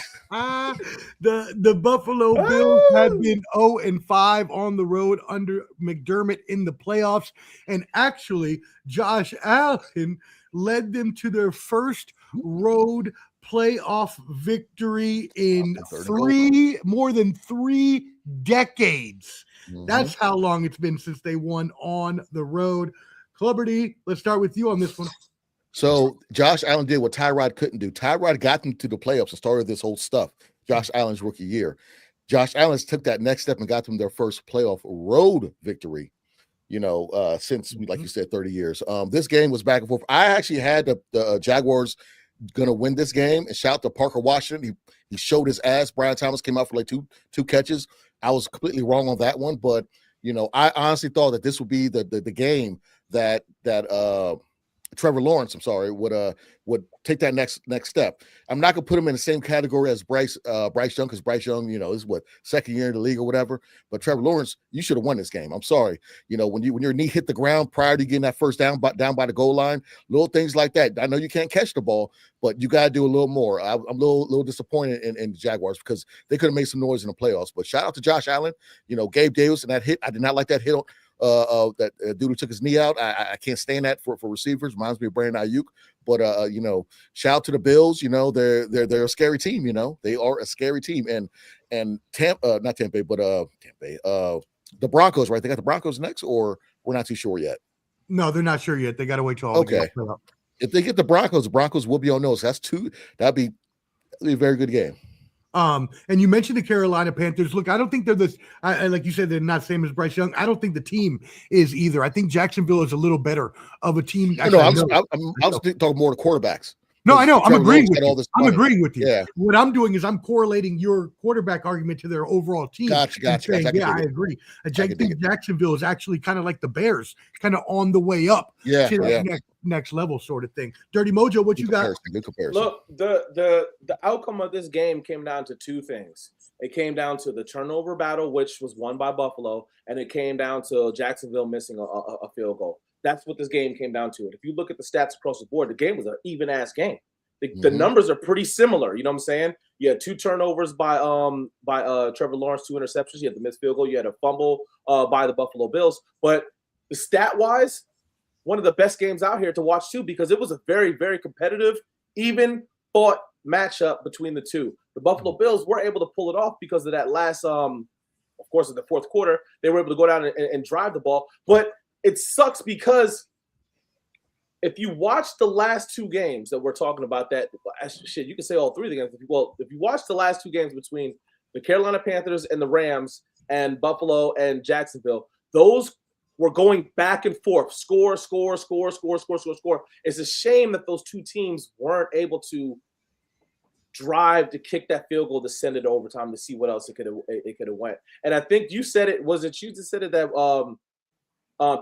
Buffalo Bills had been 0-5 on the road under McDermott in the playoffs, and actually, Josh Allen led them to their first road playoff victory in more than 3 decades. That's how long it's been since they won on the road. Clubber D, let's start with you on this one. So Josh Allen did what Tyrod couldn't do. Tyrod got them to the playoffs and started this whole stuff. Josh Allen's rookie year. Josh Allen took that next step and got them their first playoff road victory, since, like you said, 30 years. This game was back and forth. I actually had the Jaguars going to win this game, and shout out to Parker Washington. He showed his ass. Brian Thomas came out for like two catches. I was completely wrong on that one, but I honestly thought that this would be the game that Trevor Lawrence, would take that next step. I'm not gonna put him in the same category as Bryce Young, because Bryce Young, is second year in the league or whatever. But Trevor Lawrence, you should have won this game. I'm sorry. When your knee hit the ground prior to getting that first down by the goal line, little things like that. I know you can't catch the ball, but you gotta do a little more. I'm a little disappointed in the Jaguars because they could have made some noise in the playoffs. But shout out to Josh Allen, Gabe Davis and that hit. I did not like that hit that dude who took his knee out. I can't stand that for receivers. Reminds me of Brandon Ayuk. But shout out to the Bills. They're a scary team. They are a scary team. And Tampa, not Tampa Bay, but the Broncos, right? They got the Broncos next, or we're not too sure yet. No, they're not sure yet. They got to wait till all the games fill up. If they get the Broncos will be on those. That's two. That'd be a very good game. And you mentioned the Carolina Panthers. Look, I don't think they're this. Like you said, they're not same as Bryce Young. I don't think the team is either. I think Jacksonville is a little better of a team. I was talking more to quarterbacks. No, I know. I'm agreeing with you. I'm agreeing with you. Yeah. What I'm doing is I'm correlating your quarterback argument to their overall team. Gotcha. I agree. I think Jacksonville is actually kind of like the Bears, kind of on the way up to that next level sort of thing. Dirty Mojo, what you got? Good comparison. Look, the outcome of this game came down to two things. It came down to the turnover battle, which was won by Buffalo, and it came down to Jacksonville missing a field goal. That's what this game came down to. And if you look at the stats across the board, the game was an even-ass game. The numbers are pretty similar. You know what I'm saying? You had 2 turnovers by Trevor Lawrence, 2 interceptions. You had the missed field goal. You had a fumble by the Buffalo Bills. But the stat-wise, one of the best games out here to watch too, because it was a very, very competitive, even-fought matchup between the two. The Buffalo Bills were able to pull it off because of that last, of course, in the fourth quarter, they were able to go down and drive the ball. But it sucks because if you watch the last 2 games that we're talking about, you can say all 3 of the games. If you watch the last 2 games between the Carolina Panthers and the Rams and Buffalo and Jacksonville, those were going back and forth, score. It's a shame that those 2 teams weren't able to drive to kick that field goal to send it to overtime to see what else it could have went. And I think you said it. Was it you that said it that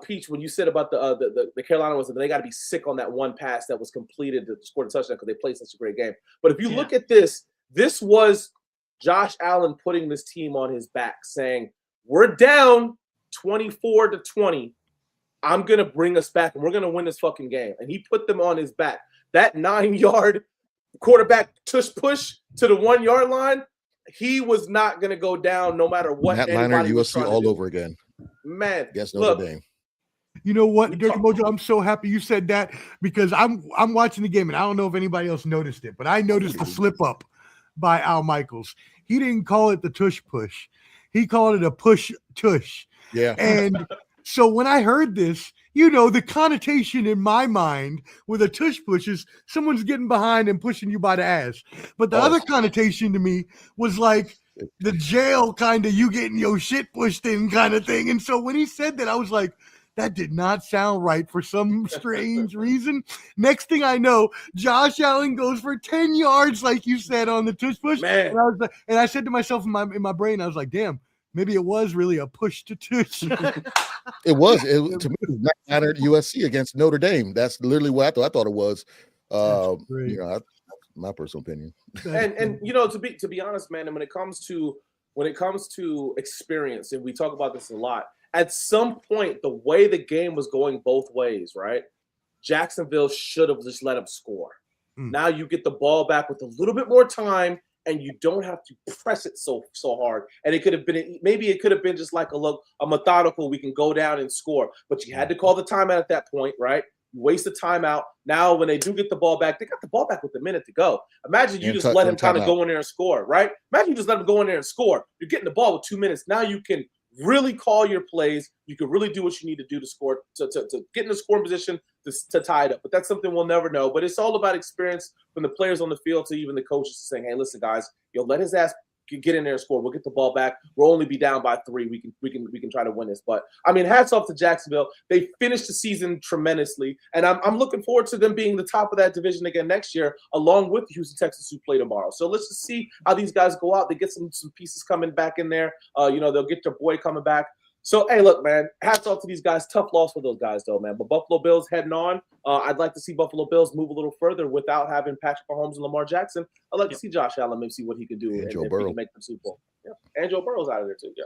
Peach, when you said about the Carolina was that they got to be sick on that one pass that was completed to score the touchdown because they played such a great game. But if you look at this was Josh Allen putting this team on his back, saying, "We're down 24-20. I'm gonna bring us back, and we're gonna win this fucking game." And he put them on his back. That 9-yard quarterback push to the 1-yard line, he was not gonna go down no matter what. Matt Leinart, USC all over again. Man, yes, Notre Dame. You know what, Dirty Mojo? I'm so happy you said that because I'm watching the game and I don't know if anybody else noticed it, but I noticed the slip up by Al Michaels. He didn't call it the tush push; he called it a push tush. Yeah. And so when I heard this, the connotation in my mind with a tush push is someone's getting behind and pushing you by the ass. But the other connotation to me was like the jail kind of you getting your shit pushed in kind of thing. And so when he said that, I was like, that did not sound right for some strange reason. Next thing I know, Josh Allen goes for 10 yards, like you said, on the tush push. Man. And I said to myself in my brain, I was like, damn, maybe it was really a push to tush. It was. To me, it was Matt Leinart USC against Notre Dame. That's literally what I thought it was. My personal opinion. And to be honest, man, and when it comes to experience, and we talk about this a lot, at some point the way the game was going both ways, right? Jacksonville should have just let him score. Now you get the ball back with a little bit more time, and you don't have to press it so hard. And it could have been just like a methodical, we can go down and score. But you had to call the timeout at that point, right? You waste the timeout. Now, when they do get the ball back, they got the ball back with a minute to go. Imagine you just let him kind of go in there and score, right? Imagine you just let him go in there and score. You're getting the ball with 2 minutes. Now you can really call your plays. You can really do what you need to do to score, to get in the scoring position to tie it up. But that's something we'll never know. But it's all about experience from the players on the field to even the coaches saying, hey, listen, guys, let his ass get in there and score. We'll get the ball back. We'll only be down by 3. We can try to win this. But I mean, hats off to Jacksonville. They finished the season tremendously, and I'm looking forward to them being the top of that division again next year, along with Houston Texans, who play tomorrow. So let's just see how these guys go out. They get some pieces coming back in there. They'll get their boy coming back. So, hey, look, man, hats off to these guys. Tough loss for those guys, though, man. But Buffalo Bills heading on. I'd like to see Buffalo Bills move a little further without having Patrick Mahomes and Lamar Jackson. I'd like to see Josh Allen maybe see what he can do and Joe Burrow. He can make the Super Bowl. Yeah. And Joe Burrow's out of there, too, yeah.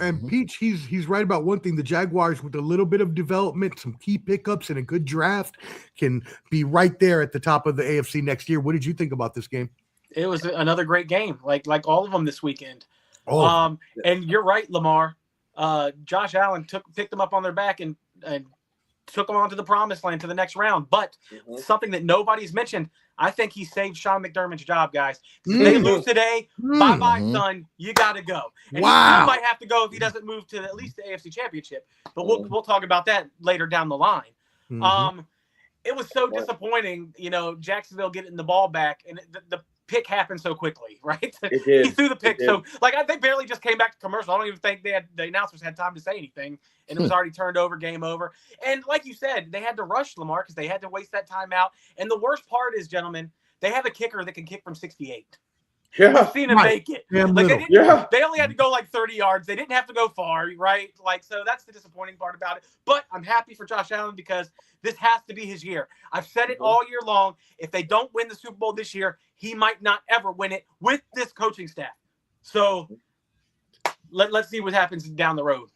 And Peach, he's right about one thing. The Jaguars, with a little bit of development, some key pickups, and a good draft, can be right there at the top of the AFC next year. What did you think about this game? It was another great game, like all of them this weekend. Oh. And you're right, Lamar. Josh Allen picked them up on their back and took them on to the promised land to the next round. But something that nobody's mentioned, I think he saved Sean McDermott's job, guys. If they lose today, bye-bye, son. You got to go. And he still might have to go if he doesn't move to at least the AFC Championship. But we'll talk about that later down the line. It was so disappointing, Jacksonville getting the ball back, and the pick happened so quickly, right? It did. He threw the pick. So, they barely just came back to commercial. I don't even think the announcers had time to say anything, and it was already turned over, game over. And like you said, they had to rush Lamar because they had to waste that time out. And the worst part is, gentlemen, they have a kicker that can kick from 68. Yeah. I've seen him make it. They only had to go 30 yards. They didn't have to go far, right? So that's the disappointing part about it. But I'm happy for Josh Allen because this has to be his year. I've said it all year long. If they don't win the Super Bowl this year, he might not ever win it with this coaching staff. So let's see what happens down the road.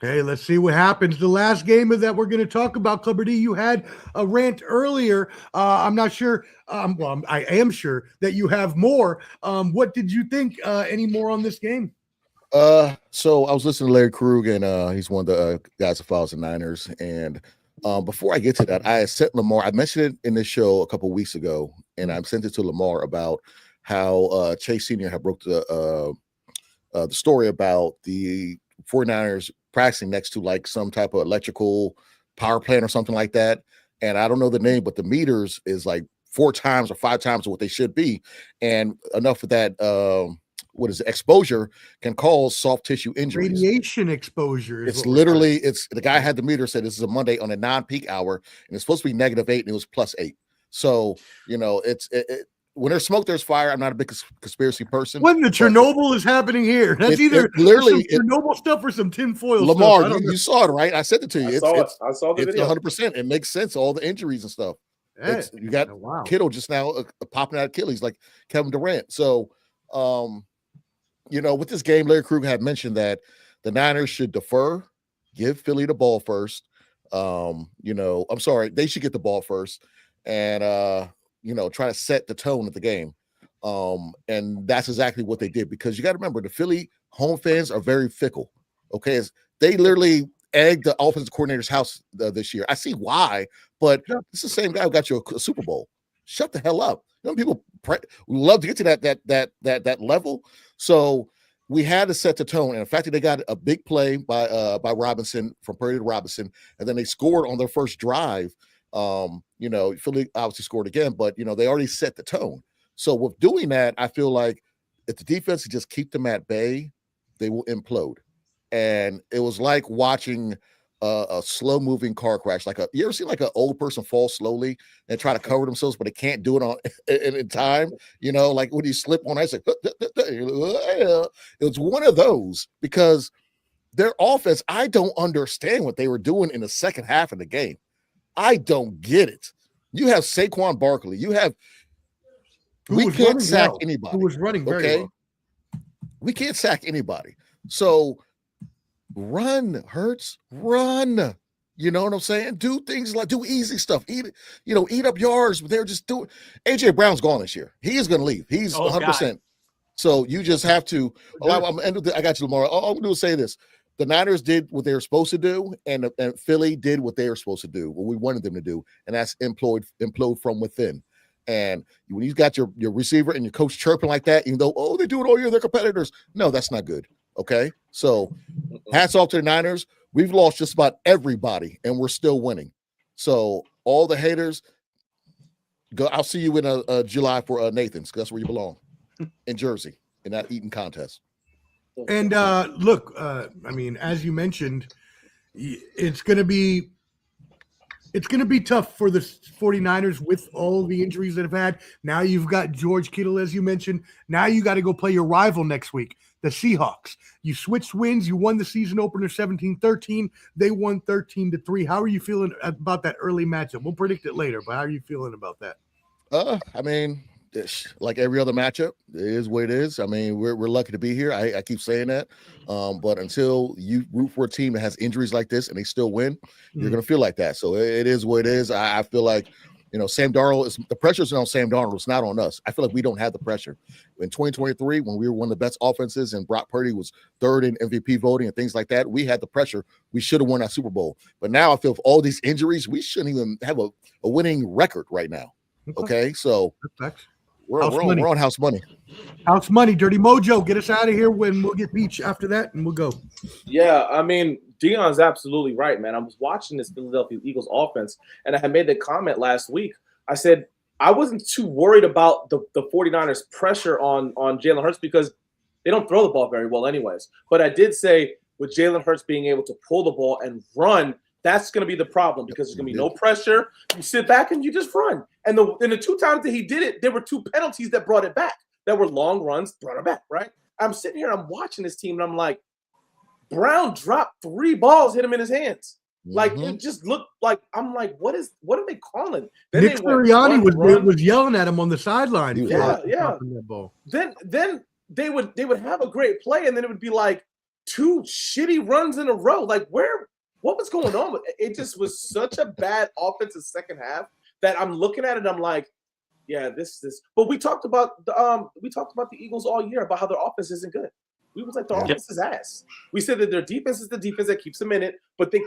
Okay, let's see what happens. The last game that we're going to talk about, Clubber D, you had a rant earlier. I'm not sure. I am sure that you have more. What did you think any more on this game? So I was listening to Larry Krug, and he's one of the guys that follows the Niners. And before I get to that, I sent Lamar. I mentioned it in this show a couple of weeks ago, and I sent it to Lamar about how Chase Sr. had broke the story about the 49ers practicing next to some type of electrical power plant or something like that. And I don't know the name, but the meters is 4 times or 5 times what they should be. And enough of that, exposure can cause soft tissue injuries. Radiation exposure. It's literally, the guy had the meter said this is a Monday on a non-peak hour, and it's supposed to be -8 and it was +8. So, when there's smoke, there's fire. I'm not a big conspiracy person. When the Chernobyl is happening here, that's either literally Chernobyl stuff or some tinfoil Lamar, stuff. you saw it, right? I sent it to you. I saw the video. 100%. It makes sense. All the injuries and stuff. You got Kittle just now popping out Achilles like Kevin Durant. So, with this game, Larry Krug had mentioned that the Niners should defer, give Philly the ball first. I'm sorry, they should get the ball first, and try to set the tone of the game. And that's exactly what they did, because you got to remember the Philly home fans are very fickle. Okay. They literally egged the offensive coordinator's house this year. I see why, but it's the same guy who got you a Super Bowl. Shut the hell up. People love to get to that level. So we had to set the tone. And the fact that they got a big play by Robinson from Purdy to Robinson, and then they scored on their first drive. Philly obviously scored again, but they already set the tone. So with doing that, I feel like if the defense could just keep them at bay, they will implode. And it was like watching a slow-moving car crash. You ever seen an old person fall slowly and try to cover themselves, but they can't do it in time? When you slip on ice, it was one of those, because their offense, I don't understand what they were doing in the second half of the game. I don't get it. You have Saquon Barkley. We can't sack anybody. Who was running very well. We can't sack anybody. So run, Hurts, run. You know what I'm saying? Do things do easy stuff. Eat up yards. But they're just doing. AJ Brown's gone this year. He is going to leave. He's 100%. God. So you just have to. I got you, Lamar. All I'm going to do is say this. The Niners did what they were supposed to do, and Philly did what they were supposed to do, what we wanted them to do, and that's implode from within. And when you got your receiver and your coach chirping like that, even though, they do it all year, they're competitors. No, that's not good. Okay? So hats off to the Niners. We've lost just about everybody, and we're still winning. So all the haters, go. I'll see you in July for Nathan's, because that's where you belong, in Jersey, in that eating contest. And look, as you mentioned, it's going to be tough for the 49ers with all the injuries that have had. Now you've got George Kittle, as you mentioned. Now you got to go play your rival next week, the Seahawks. You switched wins. You won the season opener 17-13. They won 13-3. How are you feeling about that early matchup? We'll predict it later, but how are you feeling about that? Like every other matchup, it is what it is. We're lucky to be here. I keep saying that. But until you root for a team that has injuries like this and they still win, you're going to feel like that. So it is what it is. I feel like Sam Darnold is the pressure's on Sam Darnold. It's not on us. I feel like we don't have the pressure. In 2023, when we were one of the best offenses and Brock Purdy was third in MVP voting and things like that, we had the pressure. We should have won that Super Bowl. But now I feel with all these injuries, we shouldn't even have a winning record right now. Okay, so we're on house money. House money, Dirty Mojo. Get us out of here when we'll get Peach after that, and we'll go. Yeah, I mean, Dion's absolutely right, man. I was watching this Philadelphia Eagles offense, and I had made the comment last week. I said I wasn't too worried about the 49ers' pressure on Jalen Hurts because they don't throw the ball very well anyways. But I did say with Jalen Hurts being able to pull the ball and run, that's going to be the problem because there's going to be no pressure. You sit back and you just run. And the 2 times that he did it, there were 2 penalties that brought it back. That were long runs, brought it back, right? I'm sitting here, I'm watching this team, and I'm like, Brown dropped 3 balls, hit him in his hands. Like it just looked like I'm like, what are they calling? Then Nick Sirianni was yelling at him on the sideline. Yeah. That ball. Then they would have a great play, and then it would be like 2 shitty runs in a row. Like what was going on with it? It just was such a bad offensive second half that I'm looking at it. I'm like, yeah, this. But we talked about the Eagles all year about how their offense isn't good. We was like, their offense is ass. We said that their defense is the defense that keeps them in it, but they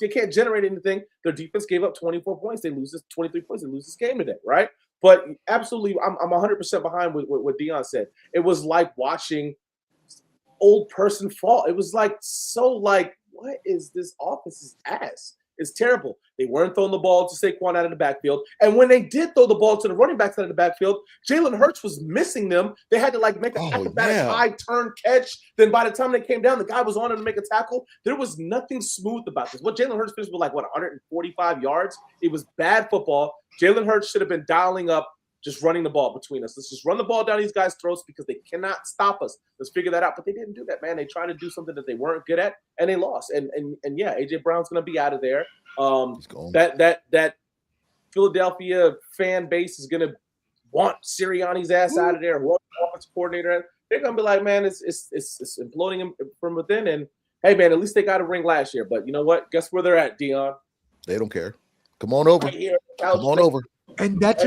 can't generate anything. Their defense gave up 24 points. They lose this 23 points. They lose this game today, right? But absolutely, I'm 100% behind what Dion said. It was like watching old person fall. It was like what is this offense's ass? It's terrible. They weren't throwing the ball to Saquon out of the backfield. And when they did throw the ball to the running backs out of the backfield, Jalen Hurts was missing them. They had to make an acrobatic high turn catch. Then by the time they came down, the guy was on him to make a tackle. There was nothing smooth about this. What Jalen Hurts finished with 145 yards? It was bad football. Jalen Hurts should have been dialing up just running the ball between us. Let's just run the ball down these guys' throats because they cannot stop us. Let's figure that out. But they didn't do that, man. They tried to do something that they weren't good at, and they lost. And yeah, AJ Brown's going to be out of there. That Philadelphia fan base is going to want Sirianni's ass out of there. Whoever the offensive coordinator, they're going to be like, man, it's imploding him from within. And hey, man, at least they got a ring last year. But you know what? Guess where they're at, Dion? They don't care. Come on over. Come on over. And that's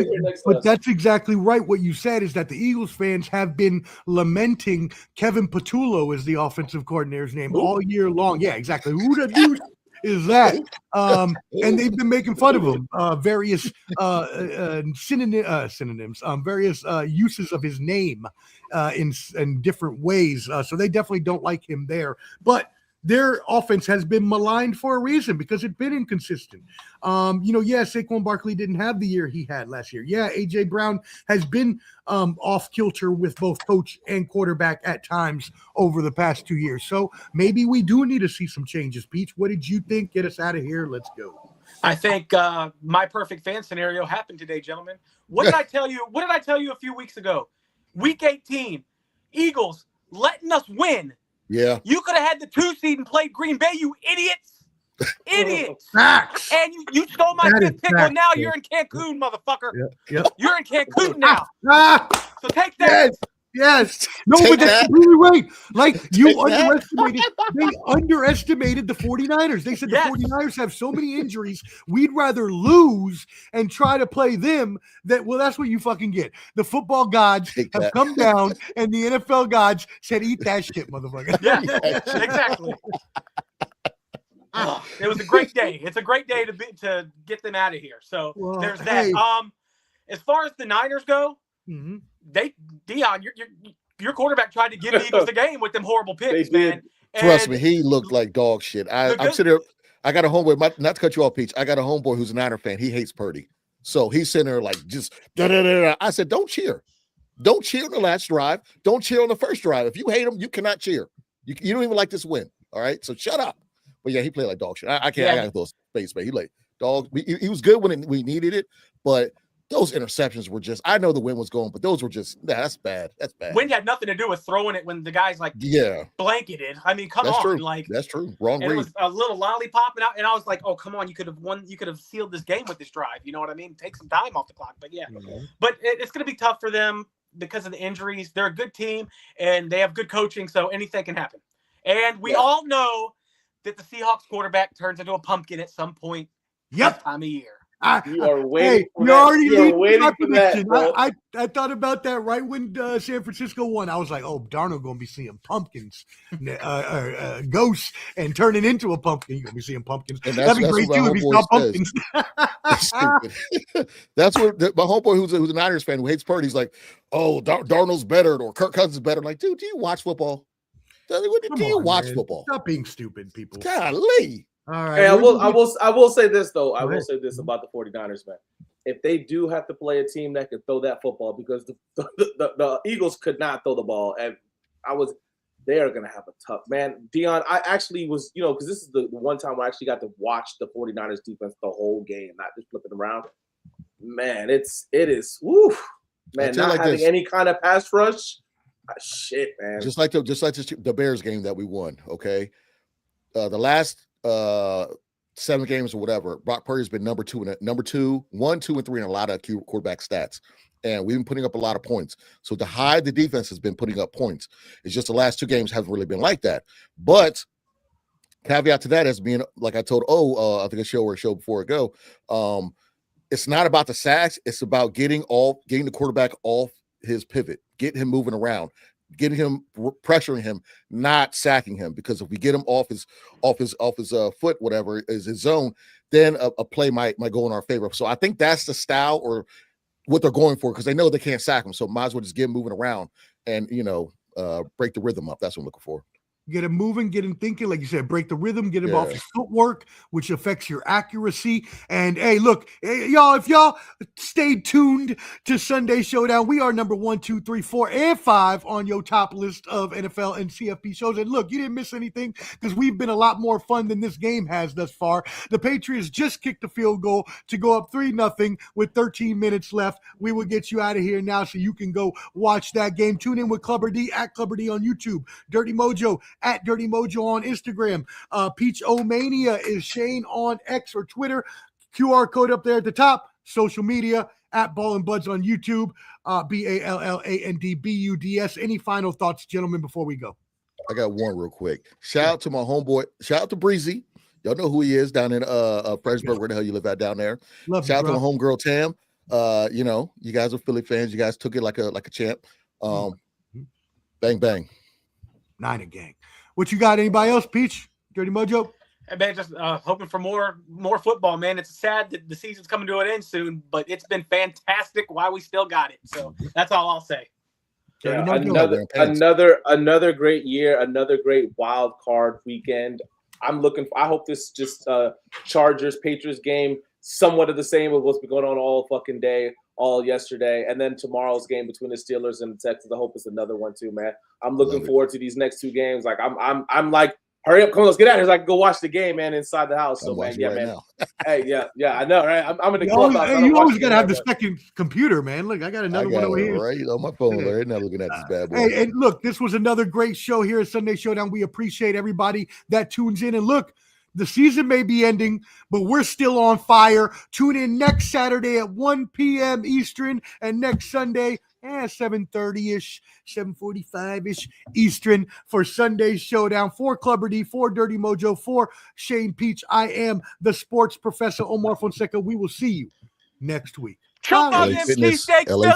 exactly right. What you said is that the Eagles fans have been lamenting Kevin Patullo as the offensive coordinator's name all year long. Yeah, exactly. Who the dude is that? And they've been making fun of him. Various synonyms, various uses of his name in different ways. So they definitely don't like him there. But their offense has been maligned for a reason because it's been inconsistent. Saquon Barkley didn't have the year he had last year. Yeah, A.J. Brown has been off kilter with both coach and quarterback at times over the past 2 years. So maybe we do need to see some changes. Peach, what did you think? Get us out of here. Let's go. I think my perfect fan scenario happened today, gentlemen. What did I tell you? What did I tell you a few weeks ago? Week 18, Eagles letting us win. Yeah. You could have had the 2 seed and played Green Bay, you idiots. Idiots. Facts. And you stole my good pick. Well, now you're in Cancun, motherfucker. Yep. You're in Cancun now. So take that. Yes. No, but that's completely right. Like, they underestimated the 49ers. They said the 49ers have so many injuries, we'd rather lose and try to play them. That's what you fucking get. The football gods have come down, and the NFL gods said, eat that shit, motherfucker. Yeah, exactly. It was a great day. It's a great day to get them out of here. So there's that. Hey. As far as the Niners go, Dion, your quarterback tried to give the Eagles the game with them horrible picks, man. Trust me, he looked like dog shit. I'm sitting there. I got a homeboy. Not to cut you off, Peach. I got a homeboy who's a Niner fan. He hates Purdy, so he's sitting there like just da da da. I said, don't cheer. Don't cheer on the last drive. Don't cheer on the first drive. If you hate him, you cannot cheer. You don't even like this win. All right, so shut up. But yeah, he played like dog shit. I can't. I got those space, man. He like dog. He was good when we needed it, but those interceptions were just, I know the wind was going, but those were just, that's bad. That's bad. Wind had nothing to do with throwing it when the guy's blanketed. I mean, come on. True. Like, that's true. Wrong read. It was a little lollipop, and I was like, oh, come on. You could have won. You could have sealed this game with this drive. You know what I mean? Take some time off the clock. But yeah, but it's going to be tough for them because of the injuries. They're a good team, and they have good coaching, so anything can happen. And we all know that the Seahawks quarterback turns into a pumpkin at some point this time of year. You are waiting for you that. already You are waiting my for that, prediction. bro. I thought about that right when San Francisco won. I was like, oh, Darnold going to be seeing pumpkins, ghosts, and turning into a pumpkin. You're going to be seeing pumpkins. And That'd be great, too, if he saw pumpkins. That's what my homeboy, who's a Niners fan who hates Purdy, he's like, oh, Darnold's better or Kirk Cousins is better. I'm like, dude, do you watch football? Do you watch football? Stop being stupid, people. Golly. All right. Hey, I will say this, though. Go I will ahead. say this about the 49ers, man. If they do have to play a team that can throw that football, because the Eagles could not throw the ball, and they are going to have a tough, man. Dion, I actually was, because this is the one time I actually got to watch the 49ers defense the whole game, not just flipping around. Man, it is, woo, man, not having any kind of pass rush. Shit, man. Just like the Bears game that we won, okay? The last 7 games or whatever, Brock Purdy's been number 1, 2, and 3 in a lot of quarterback stats. And we've been putting up a lot of points. So to hide the defense has been putting up points. It's just the last 2 games haven't really been like that. But caveat to that has been, like I told, I think a show before ago, it's not about the sacks. It's about getting the quarterback off his pivot, getting him moving around, getting him pressuring him, not sacking him. Because if we get him off his foot, whatever is his zone, then a play might go in our favor. So I think that's the style or what they're going for, because they know they can't sack him. So might as well just get him moving around and break the rhythm up. That's what I'm looking for. Get him moving, get him thinking, like you said, break the rhythm, get him off his footwork, which affects your accuracy. And hey, look, y'all, if y'all stay tuned to Sunday Showdown, we are number 1, 2, 3, 4, and 5 on your top list of NFL and CFP shows. And look, you didn't miss anything because we've been a lot more fun than this game has thus far. The Patriots just kicked the field goal to go up 3-0 with 13 minutes left. We will get you out of here now so you can go watch that game. Tune in with Clubber D at Clubber D on YouTube. Dirty Mojo at Dirty Mojo on Instagram. Peach O-Mania is Shane on X or Twitter. QR code up there at the top. Social media at Ball and Buds on YouTube. BALLANDBUDS. Any final thoughts, gentlemen, before we go? I got one real quick. Shout out to my homeboy. Shout out to Breezy. Y'all know who he is down in Fredericksburg, where the hell you live at down there. Shout out to my homegirl Tam. You guys are Philly fans. You guys took it like a champ. Bang bang. Niner gang. What you got? Anybody else? Peach, Dirty Mojo. Hey, man, just hoping for more football, man. It's sad that the season's coming to an end soon, but it's been fantastic while we still got it. So that's all I'll say. Yeah, another great year, another great wild card weekend. I hope this just Chargers Patriots game somewhat of the same with what's been going on all fucking day, all yesterday, and then tomorrow's game between the Steelers and the Texans. I hope it's another one too, man. I'm looking forward to these next 2 games. Like I'm like, hurry up, come on, let's get out of here. So I can go watch the game, man, inside the house. So man, man. Hey, yeah, I know, right? I'm in the clubhouse. You always gotta have the second computer, man. Look, I got another one over here. Right on my phone. They're not looking at this bad boy. Hey, and look, this was another great show here at Sunday Showdown. We appreciate everybody that tunes in. And look, the season may be ending, but we're still on fire. Tune in next Saturday at 1 p.m. Eastern and next Sunday 7:30-ish, 7:45-ish Eastern for Sunday Showdown. For Clubber D, for Dirty Mojo, for Shane Peach, I am the sports professor, Omar Fonseca. We will see you next week. Chop on them cheesesteaks, Philly!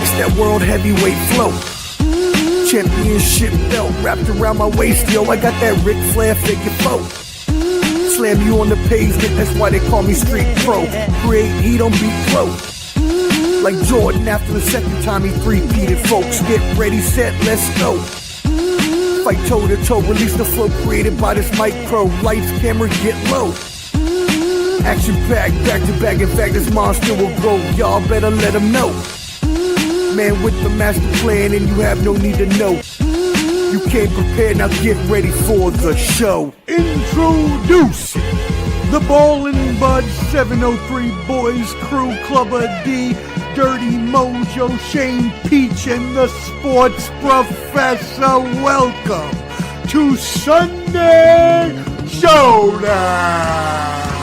It's that world heavyweight flow. Championship belt wrapped around my waist, yo. I got that Ric Flair figure foe. Slam you on the pavement, that's why they call me street pro. Create heat on beat flow. Like Jordan after the second time he three-peated, folks. Get ready, set, let's go. Fight toe to toe, release the flow created by this micro. Lights, camera, get low. Action packed, back to back. In fact, this monster will grow. Y'all better let them know. Man with the master plan, and you have no need to know. You came prepared, now get ready for the show. Introduce the Ball and Bud 703 Boys Crew, Clubber D, Dirty Mojo, Shane Peach, and the Sports Professor. Welcome to Sunday Showdown.